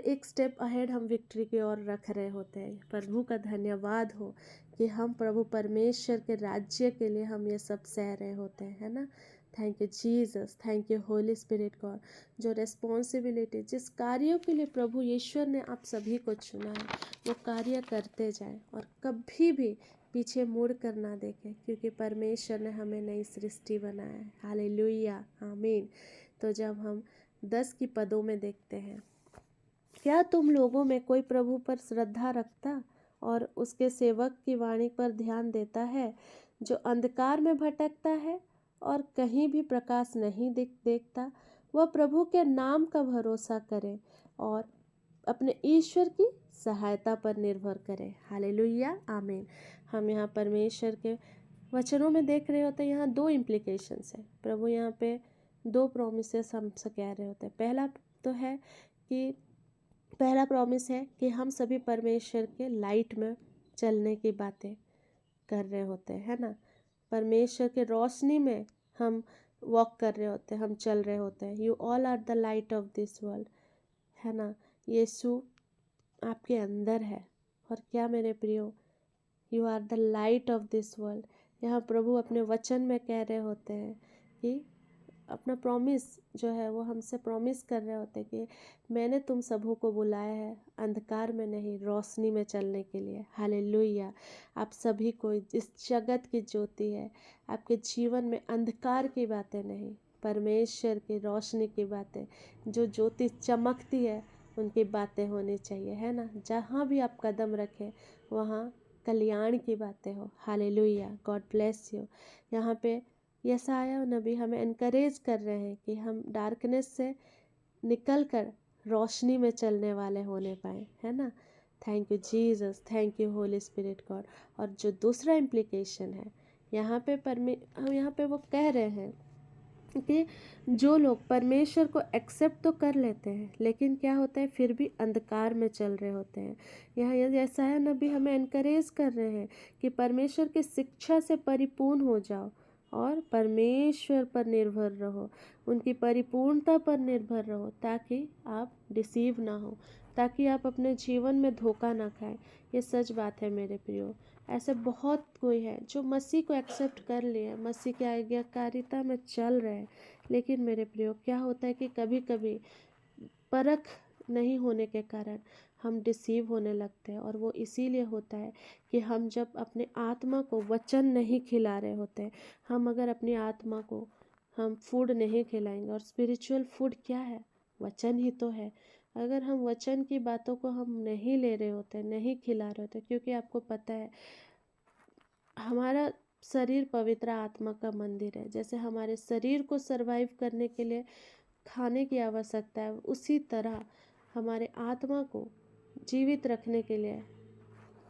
एक स्टेप अहेड हम विक्ट्री की ओर रख रहे होते हैं। प्रभु का धन्यवाद हो कि हम प्रभु परमेश्वर के राज्य के लिए हम ये सब सह रहे होते हैं, है ना। Thank you Jesus, thank you Holi spirit God. जो रिस्पॉन्सिबिलिटी, जिस कार्यों के लिए प्रभु ईश्वर ने आप सभी को चुना है, वो कार्य करते जाएं और कभी भी पीछे मुड़ कर ना देखें, क्योंकि परमेश्वर ने हमें नई सृष्टि बनाया है। हालेलुया, आमीन। तो जब हम 10 की पदों में देखते हैं, क्या तुम लोगों में कोई प्रभु पर श्रद्धा रखता और उसके सेवक की वाणी पर ध्यान देता है, जो अंधकार में भटकता है और कहीं भी प्रकाश नहीं देखता? वह प्रभु के नाम का भरोसा करे और अपने ईश्वर की सहायता पर निर्भर करे। हालेलुया, आमीन। हम यहाँ परमेश्वर के वचनों में देख रहे होते हैं, यहाँ 2 इम्प्लीकेशंस है। प्रभु यहाँ पे 2 प्रोमिसेस हमसे कह रहे होते हैं। पहला प्रॉमिस है कि हम सभी परमेश्वर के लाइट में चलने की बातें कर रहे होते हैं, है ना। परमेश्वर के रोशनी में हम वॉक कर रहे होते हैं, हम चल रहे होते हैं। You all are the light of this world, है ना। यीशु आपके अंदर है। और क्या मेरे प्रियो, you are the light of this world. यहाँ प्रभु अपने वचन में कह रहे होते हैं कि अपना प्रॉमिस जो है वो हमसे प्रॉमिस कर रहे होते हैं कि मैंने तुम सबों को बुलाया है अंधकार में नहीं, रोशनी में चलने के लिए। हालेलुया। आप सभी को इस जगत की ज्योति है। आपके जीवन में अंधकार की बातें नहीं, परमेश्वर की रोशनी की बातें, जो ज्योति चमकती है उनकी बातें होनी चाहिए, है ना। जहाँ भी आप कदम रखें वहाँ कल्याण की बातें हो। Hallelujah, God bless you. यहाँ पे यशायाह नबी हमें एनकरेज कर रहे हैं कि हम डार्कनेस से निकलकर रोशनी में चलने वाले होने पाए, है ना। Thank you Jesus, thank you Holi spirit God. और जो दूसरा इम्प्लीकेशन है यहाँ पे वो कह रहे हैं कि जो लोग परमेश्वर को एक्सेप्ट तो कर लेते हैं, लेकिन क्या होता है, फिर भी अंधकार में चल रहे होते हैं। यहाँ ये ऐसा है, नबी हमें एनकरेज कर रहे हैं कि परमेश्वर की शिक्षा से परिपूर्ण हो जाओ और परमेश्वर पर निर्भर रहो, उनकी परिपूर्णता पर निर्भर रहो, ताकि आप डिसीव ना हो, ताकि आप अपने जीवन में धोखा ना खाएं। ये सच बात है मेरे प्रियो। ऐसे बहुत कोई है जो मसीह को एक्सेप्ट कर लिए, मसीह की आज्ञाकारिता में चल रहे हैं, लेकिन मेरे प्रियो क्या होता है कि कभी कभी परख नहीं होने के कारण हम डिसीव होने लगते हैं। और वो इसीलिए होता है कि हम जब अपने आत्मा को वचन नहीं खिला रहे होते हैं, हम अगर अपनी आत्मा को हम फूड नहीं खिलाएंगे, और स्पिरिचुअल फूड क्या है, वचन ही तो है। अगर हम वचन की बातों को हम नहीं ले रहे होते, नहीं खिला रहे होते, क्योंकि आपको पता है हमारा शरीर पवित्र आत्मा का मंदिर है। जैसे हमारे शरीर को सरवाइव करने के लिए खाने की आवश्यकता है, उसी तरह हमारे आत्मा को जीवित रखने के लिए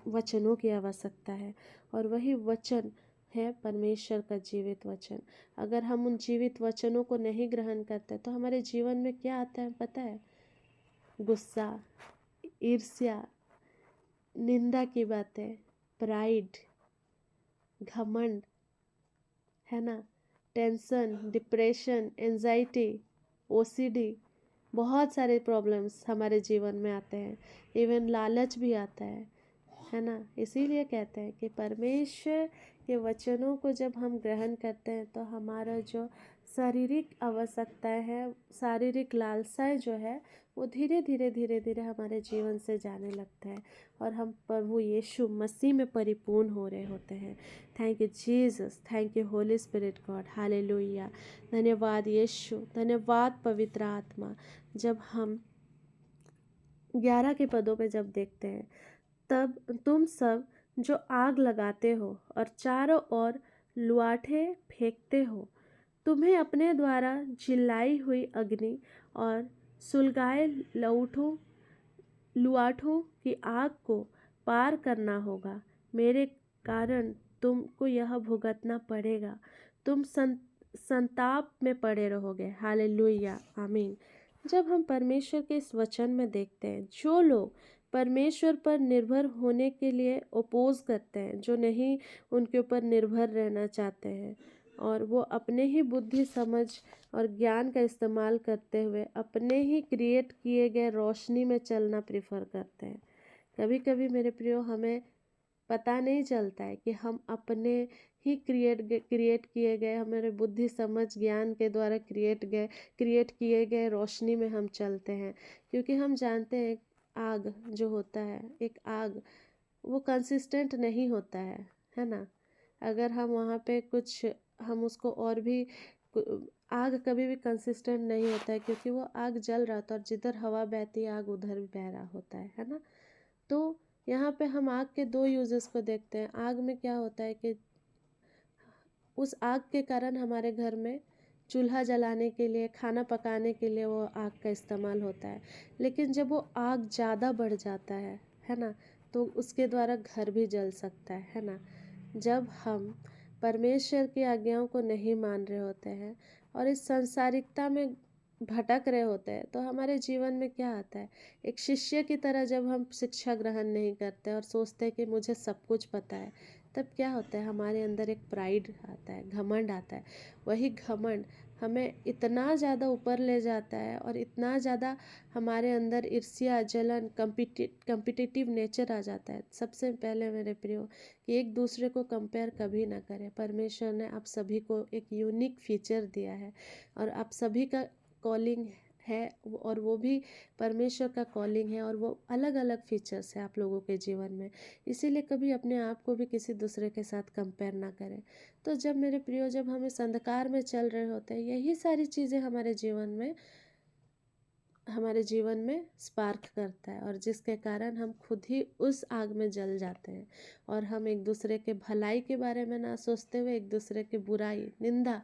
वचनों की आवश्यकता है। और वही वचन है परमेश्वर का जीवित वचन। अगर हम उन जीवित वचनों को नहीं ग्रहण करते तो हमारे जीवन में क्या आता है पता है? गुस्सा, ईर्ष्या, निंदा की बातें, प्राइड, घमंड, है ना, टेंशन, डिप्रेशन, एंजाइटी, ओसीडी, बहुत सारे प्रॉब्लम्स हमारे जीवन में आते हैं। इवन लालच भी आता है ना। इसीलिए कहते हैं कि परमेश्वर के वचनों को जब हम ग्रहण करते हैं तो हमारा जो शारीरिक आवश्यकताएं हैं, शारीरिक लालसाएं जो है, वो धीरे धीरे हमारे जीवन से जाने लगता है और हम प्रभु यीशु मसीह में परिपूर्ण हो रहे होते हैं। Thank you Jesus, thank you Holi spirit God, hallelujah. धन्यवाद यीशु, धन्यवाद पवित्र आत्मा। जब हम 11 के पदों में जब देखते हैं, तब तुम सब जो आग लगाते हो और चारों ओर लुआठे फेंकते हो, तुम्हें अपने द्वारा जिलाई हुई अग्नि और सुलगाए लुआठों की आग को पार करना होगा। मेरे कारण तुमको यह भुगतना पड़ेगा। तुम संताप में पड़े रहोगे। हालेलुया, आमीन। जब हम परमेश्वर के इस वचन में देखते हैं, जो लोग परमेश्वर पर निर्भर होने के लिए ओपोज करते हैं, जो नहीं उनके ऊपर निर्भर रहना चाहते हैं, और वो अपने ही बुद्धि समझ और ज्ञान का इस्तेमाल करते हुए अपने ही क्रिएट किए गए रोशनी में चलना प्रेफर करते हैं। कभी कभी मेरे प्रियो हमें पता नहीं चलता है कि हम अपने ही क्रिएट किए गए, हमारे बुद्धि समझ ज्ञान के द्वारा क्रिएट किए गए रोशनी में हम चलते हैं। क्योंकि हम जानते हैं आग जो होता है, एक आग वो कंसिस्टेंट नहीं होता है ना। अगर हम वहाँ पे कुछ हम उसको और भी आग कभी भी कंसिस्टेंट नहीं होता है, क्योंकि वो आग जल रहा था और जिधर हवा बहती है आग उधर भी बह रहा होता है ना। तो यहाँ पे हम आग के दो यूजेस को देखते हैं। आग में क्या होता है कि उस आग के कारण हमारे घर में चूल्हा जलाने के लिए, खाना पकाने के लिए वो आग का इस्तेमाल होता है। लेकिन जब वो आग ज़्यादा बढ़ जाता है ना, तो उसके द्वारा घर भी जल सकता है ना। जब हम परमेश्वर की आज्ञाओं को नहीं मान रहे होते हैं और इस सांसारिकता में भटक रहे होते हैं, तो हमारे जीवन में क्या आता है, एक शिष्य की तरह जब हम शिक्षा ग्रहण नहीं करते और सोचते हैं कि मुझे सब कुछ पता है, तब क्या होता है, हमारे अंदर एक प्राइड आता है, घमंड आता है। वही घमंड हमें इतना ज़्यादा ऊपर ले जाता है और इतना ज़्यादा हमारे अंदर ईर्ष्या, जलन, कम्पिटिटिव नेचर आ जाता है। सबसे पहले मेरे प्रियो कि एक दूसरे को कंपेयर कभी ना करें। परमेश्वर ने आप सभी को एक यूनिक फीचर दिया है और आप सभी का कॉलिंग है, और वो भी परमेश्वर का कॉलिंग है, और वो अलग अलग फीचर्स है आप लोगों के जीवन में। इसीलिए कभी अपने आप को भी किसी दूसरे के साथ कंपेयर ना करें। तो जब मेरे प्रियो, जब हम इस अंधकार में चल रहे होते हैं, यही सारी चीज़ें हमारे जीवन में स्पार्क करता है, और जिसके कारण हम खुद ही उस आग में जल जाते हैं और हम एक दूसरे के भलाई के बारे में ना सोचते हुए एक दूसरे की बुराई, निंदा,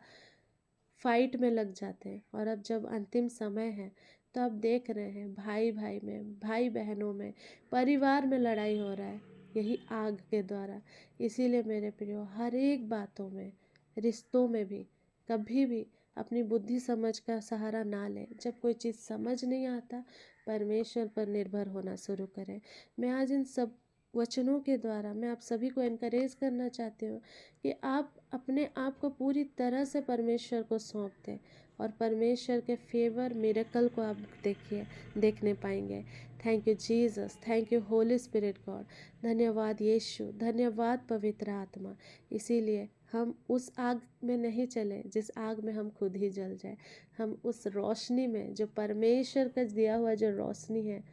फाइट में लग जाते हैं। और अब जब अंतिम समय है तो आप देख रहे हैं भाई भाई में, भाई बहनों में, परिवार में लड़ाई हो रहा है, यही आग के द्वारा। इसीलिए मेरे प्रियो, हर एक बातों में, रिश्तों में भी कभी भी अपनी बुद्धि समझ का सहारा ना लें। जब कोई चीज़ समझ नहीं आता, परमेश्वर पर निर्भर होना शुरू करें। मैं आज इन सब वचनों के द्वारा मैं आप सभी को एनकरेज करना चाहती हूँ कि आप अपने आप को पूरी तरह से परमेश्वर को सौंप दें और परमेश्वर के फेवर मिरेकल को आप देखने पाएंगे। Thank you Jesus, thank you Holi spirit God. धन्यवाद यीशु, धन्यवाद पवित्र आत्मा। इसीलिए हम उस आग में नहीं चले जिस आग में हम खुद ही जल जाए। हम उस रोशनी में जो परमेश्वर का दिया हुआ जो रोशनी है,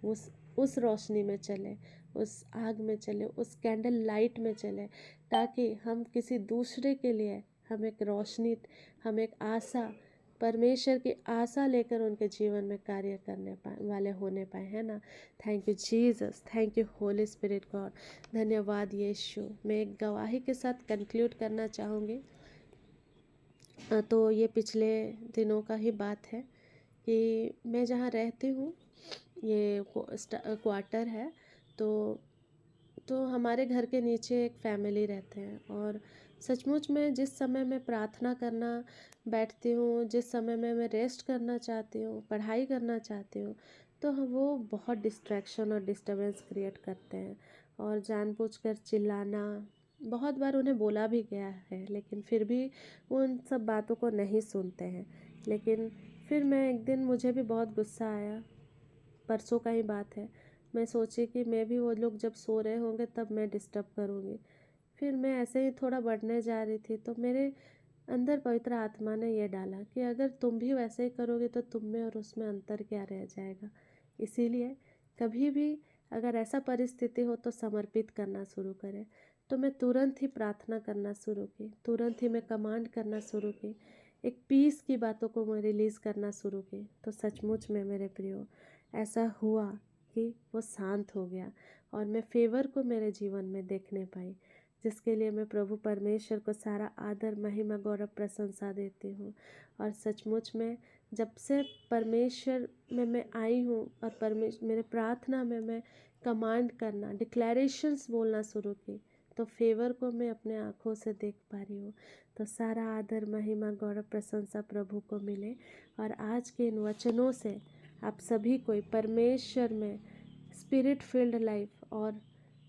उस रोशनी में चले, उस आग में चले, उस कैंडल लाइट में चले, ताकि हम किसी दूसरे के लिए हम एक रोशनी, हम एक आशा, परमेश्वर की आशा लेकर उनके जीवन में कार्य करने वाले होने पाए, है ना। Thank you Jesus, thank you Holi spirit God. धन्यवाद यीशु। मैं एक गवाही के साथ कंक्लूड करना चाहूँगी। तो ये पिछले दिनों का ही बात है कि मैं जहाँ रहती हूँ, ये क्वार्टर है, तो हमारे घर के नीचे एक फैमिली रहते हैं। और सचमुच में जिस समय मैं प्रार्थना करना बैठती हूँ, जिस समय में मैं रेस्ट करना चाहती हूँ, पढ़ाई करना चाहती हूँ, तो वो बहुत डिस्ट्रैक्शन और डिस्टर्बेंस क्रिएट करते हैं और जानबूझकर चिल्लाना। बहुत बार उन्हें बोला भी गया है, लेकिन फिर भी वो उन सब बातों को नहीं सुनते हैं। लेकिन फिर मैं एक दिन, मुझे भी बहुत गुस्सा आया, परसों का ही बात है। मैं सोची कि मैं भी वो लोग जब सो रहे होंगे तब मैं डिस्टर्ब करूँगी। फिर मैं ऐसे ही थोड़ा बढ़ने जा रही थी, तो मेरे अंदर पवित्र आत्मा ने ये डाला कि अगर तुम भी वैसे ही करोगे तो तुम में और उसमें अंतर क्या रह जाएगा। इसीलिए कभी भी अगर ऐसा परिस्थिति हो तो समर्पित करना शुरू करें। तो मैं तुरंत ही प्रार्थना करना शुरू की, तुरंत ही मैं कमांड करना शुरू की, एक पीस की बातों को मैं रिलीज़ करना शुरू की। तो सचमुच में मेरे प्रियो, ऐसा हुआ कि वो शांत हो गया और मैं फेवर को मेरे जीवन में देखने पाई, जिसके लिए मैं प्रभु परमेश्वर को सारा आदर, महिमा, गौरव, प्रशंसा देती हूँ। और सचमुच में जब से परमेश्वर में मैं आई हूँ और मेरे प्रार्थना में मैं कमांड करना, डिक्लेरेशंस बोलना शुरू की, तो फेवर को मैं अपने आँखों से देख पा रही हूँ। तो सारा आदर, महिमा, गौरव, प्रशंसा प्रभु को मिले। और आज के इन वचनों से आप सभी को परमेश्वर में स्पिरिट फील्ड लाइफ और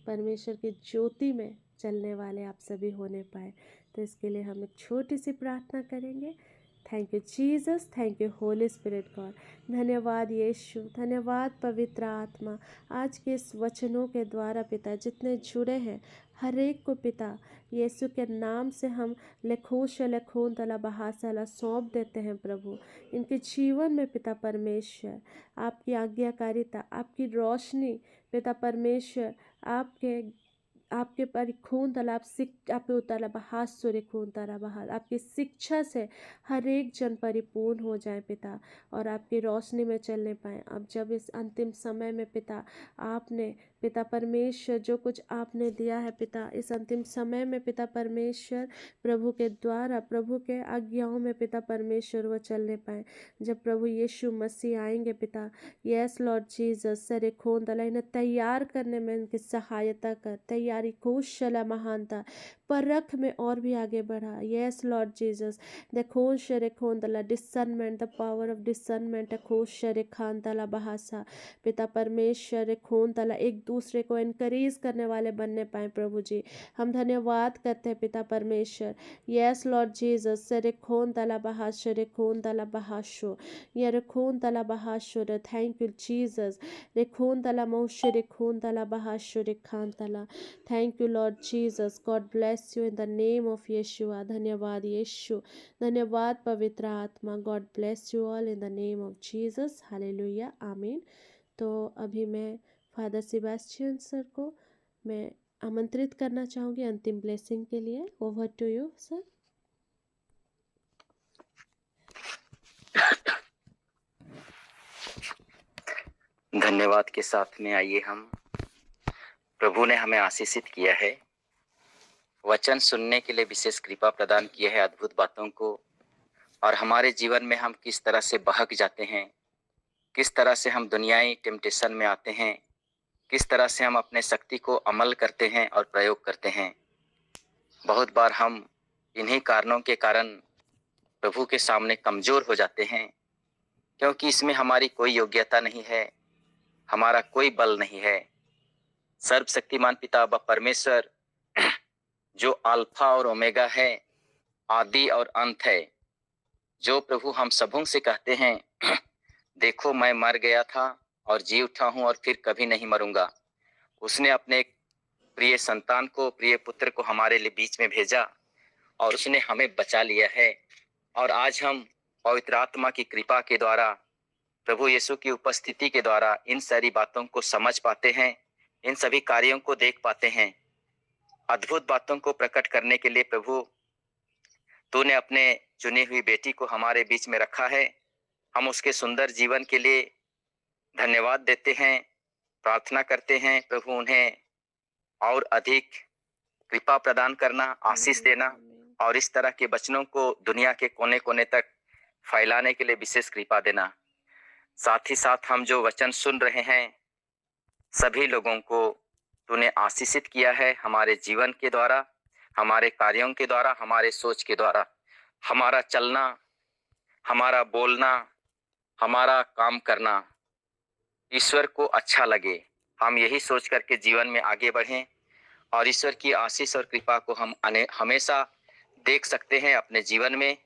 परमेश्वर की ज्योति में चलने वाले आप सभी होने पाए। तो इसके लिए हम एक छोटी सी प्रार्थना करेंगे। Thank you Jesus, thank you Holi spirit God. धन्यवाद यीशु, धन्यवाद पवित्र आत्मा। आज के इस वचनों के द्वारा पिता जितने जुड़े हैं, हर एक को पिता यीशु के नाम से हम लेखोन तला बहासाला सौंप देते हैं प्रभु। इनके जीवन में पिता परमेश्वर आपकी आज्ञाकारिता, आपकी रोशनी पिता परमेश्वर, आपके परिखून तलाब आपके उतारा बहास सूर्य खून तारा बहास, आपकी शिक्षा से हर एक जन परिपूर्ण हो जाए पिता, और आपकी रोशनी में चलने पाए। अब जब इस अंतिम समय में पिता आपने पिता परमेश्वर जो कुछ आपने दिया है पिता, इस अंतिम समय में पिता परमेश्वर प्रभु के द्वारा, प्रभु के आज्ञाओं में पिता परमेश्वर वो चलने पाए। जब प्रभु यीशु मसीह आएंगे पिता, यस लॉर्ड जीसस, सरे खोन दला इन्हें तैयार करने में इनकी सहायता कर, तैयारी कौशला महानता परख में और भी आगे बढ़ा। यस लॉर्ड जीसस, द खोन शरे खोन दला discernment, the power of discernment, खोश शरे खान तला बहासा पिता परमेश्वर खोन तला एक दूसरे को एनकरेज करने वाले बनने पाए प्रभु जी। हम धन्यवाद करते हैं पिता परमेश्वर। यस लॉर्ड जीसस, सरे खोन तला बहास शरे खोन तला बहाशो ये रेखोन तला बहाशो। थैंक यू जीसस, रेखोन तला मोशे रेखोन तला बहाशो रेखान तला। Thank you lord Jesus, God bless you in the name of Yeshua. धन्यवाद यीशु, धन्यवाद पवित्र आत्मा। God bless you all in the name of Jesus. हालेलुया, आमीन। तो अभी मैं फादर सेबास्टियन सर को मैं आमंत्रित करना चाहूँगी अंतिम ब्लेसिंग के लिए। Over to you sir. धन्यवाद के साथ में आइए हम, प्रभु ने हमें आशीषित किया है, वचन सुनने के लिए विशेष कृपा प्रदान किया है, अद्भुत बातों को, और हमारे जीवन में हम किस तरह से बहक जाते हैं, किस तरह से हम दुनियाई टेम्पटेशन में आते हैं, किस तरह से हम अपने शक्ति को अमल करते हैं और प्रयोग करते हैं। बहुत बार हम इन्हीं कारणों के कारण प्रभु के सामने कमजोर हो जाते हैं, क्योंकि इसमें हमारी कोई योग्यता नहीं है, हमारा कोई बल नहीं है। सर्वशक्तिमान पिता व परमेश्वर जो अल्फा और ओमेगा है, आदि और अंत है, जो प्रभु हम सबों से कहते हैं देखो मैं मर गया था और जी उठा हूं और फिर कभी नहीं मरूंगा। उसने अपने प्रिय संतान को, प्रिय पुत्र को हमारे लिए बीच में भेजा और उसने हमें बचा लिया है। और आज हम पवित्र आत्मा की कृपा के द्वारा, प्रभु यीशु की उपस्थिति के द्वारा इन सारी बातों को समझ पाते हैं, इन सभी कार्यों को देख पाते हैं। अद्भुत बातों को प्रकट करने के लिए प्रभु तूने अपने चुनी हुई बेटी को हमारे बीच में रखा है। हम उसके सुंदर जीवन के लिए धन्यवाद देते हैं, प्रार्थना करते हैं प्रभु उन्हें और अधिक कृपा प्रदान करना, आशीष देना और इस तरह के वचनों को दुनिया के कोने कोने तक फैलाने के लिए विशेष कृपा देना। साथ ही साथ हम जो वचन सुन रहे हैं, सभी लोगों को तूने आशीषित किया है हमारे जीवन के द्वारा, हमारे कार्यों के द्वारा, हमारे सोच के द्वारा। हमारा चलना, हमारा बोलना, हमारा काम करना ईश्वर को अच्छा लगे। हम यही सोच करके जीवन में आगे बढ़ें और ईश्वर की आशीष और कृपा को हम हमेशा देख सकते हैं अपने जीवन में,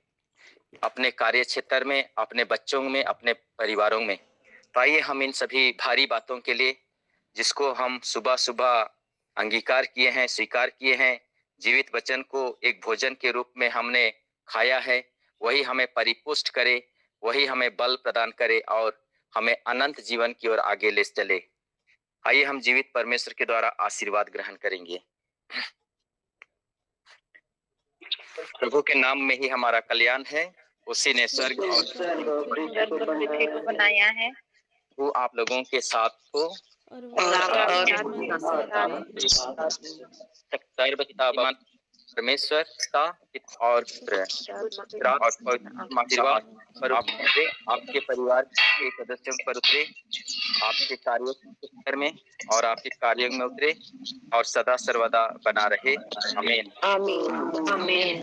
अपने कार्य क्षेत्र में, अपने बच्चों में, अपने परिवारों में। तो आइए हम इन सभी भारी बातों के लिए, जिसको हम सुबह सुबह अंगीकार किए हैं, स्वीकार किए हैं, जीवित वचन को एक भोजन के रूप में हमने खाया है, वही हमें परिपुष्ट करे, वही हमें बल प्रदान करे और हमें अनंत जीवन की ओर आगे ले चले। आइए हम जीवित परमेश्वर के द्वारा आशीर्वाद ग्रहण करेंगे। प्रभु के नाम में ही हमारा कल्याण है, उसी ने स्वर्ग और पृथ्वी को बनाया है। वो आप लोगों के साथ हो और सर्वपितावान परमेश्वर का और आशीर्वाद पर आपके परिवार के सदस्यों पर उतरे, आपके कार्यों क्षेत्र में और आपके कार्यों में उतरे और सदा सर्वदा बना रहे। आमीन। आमीन।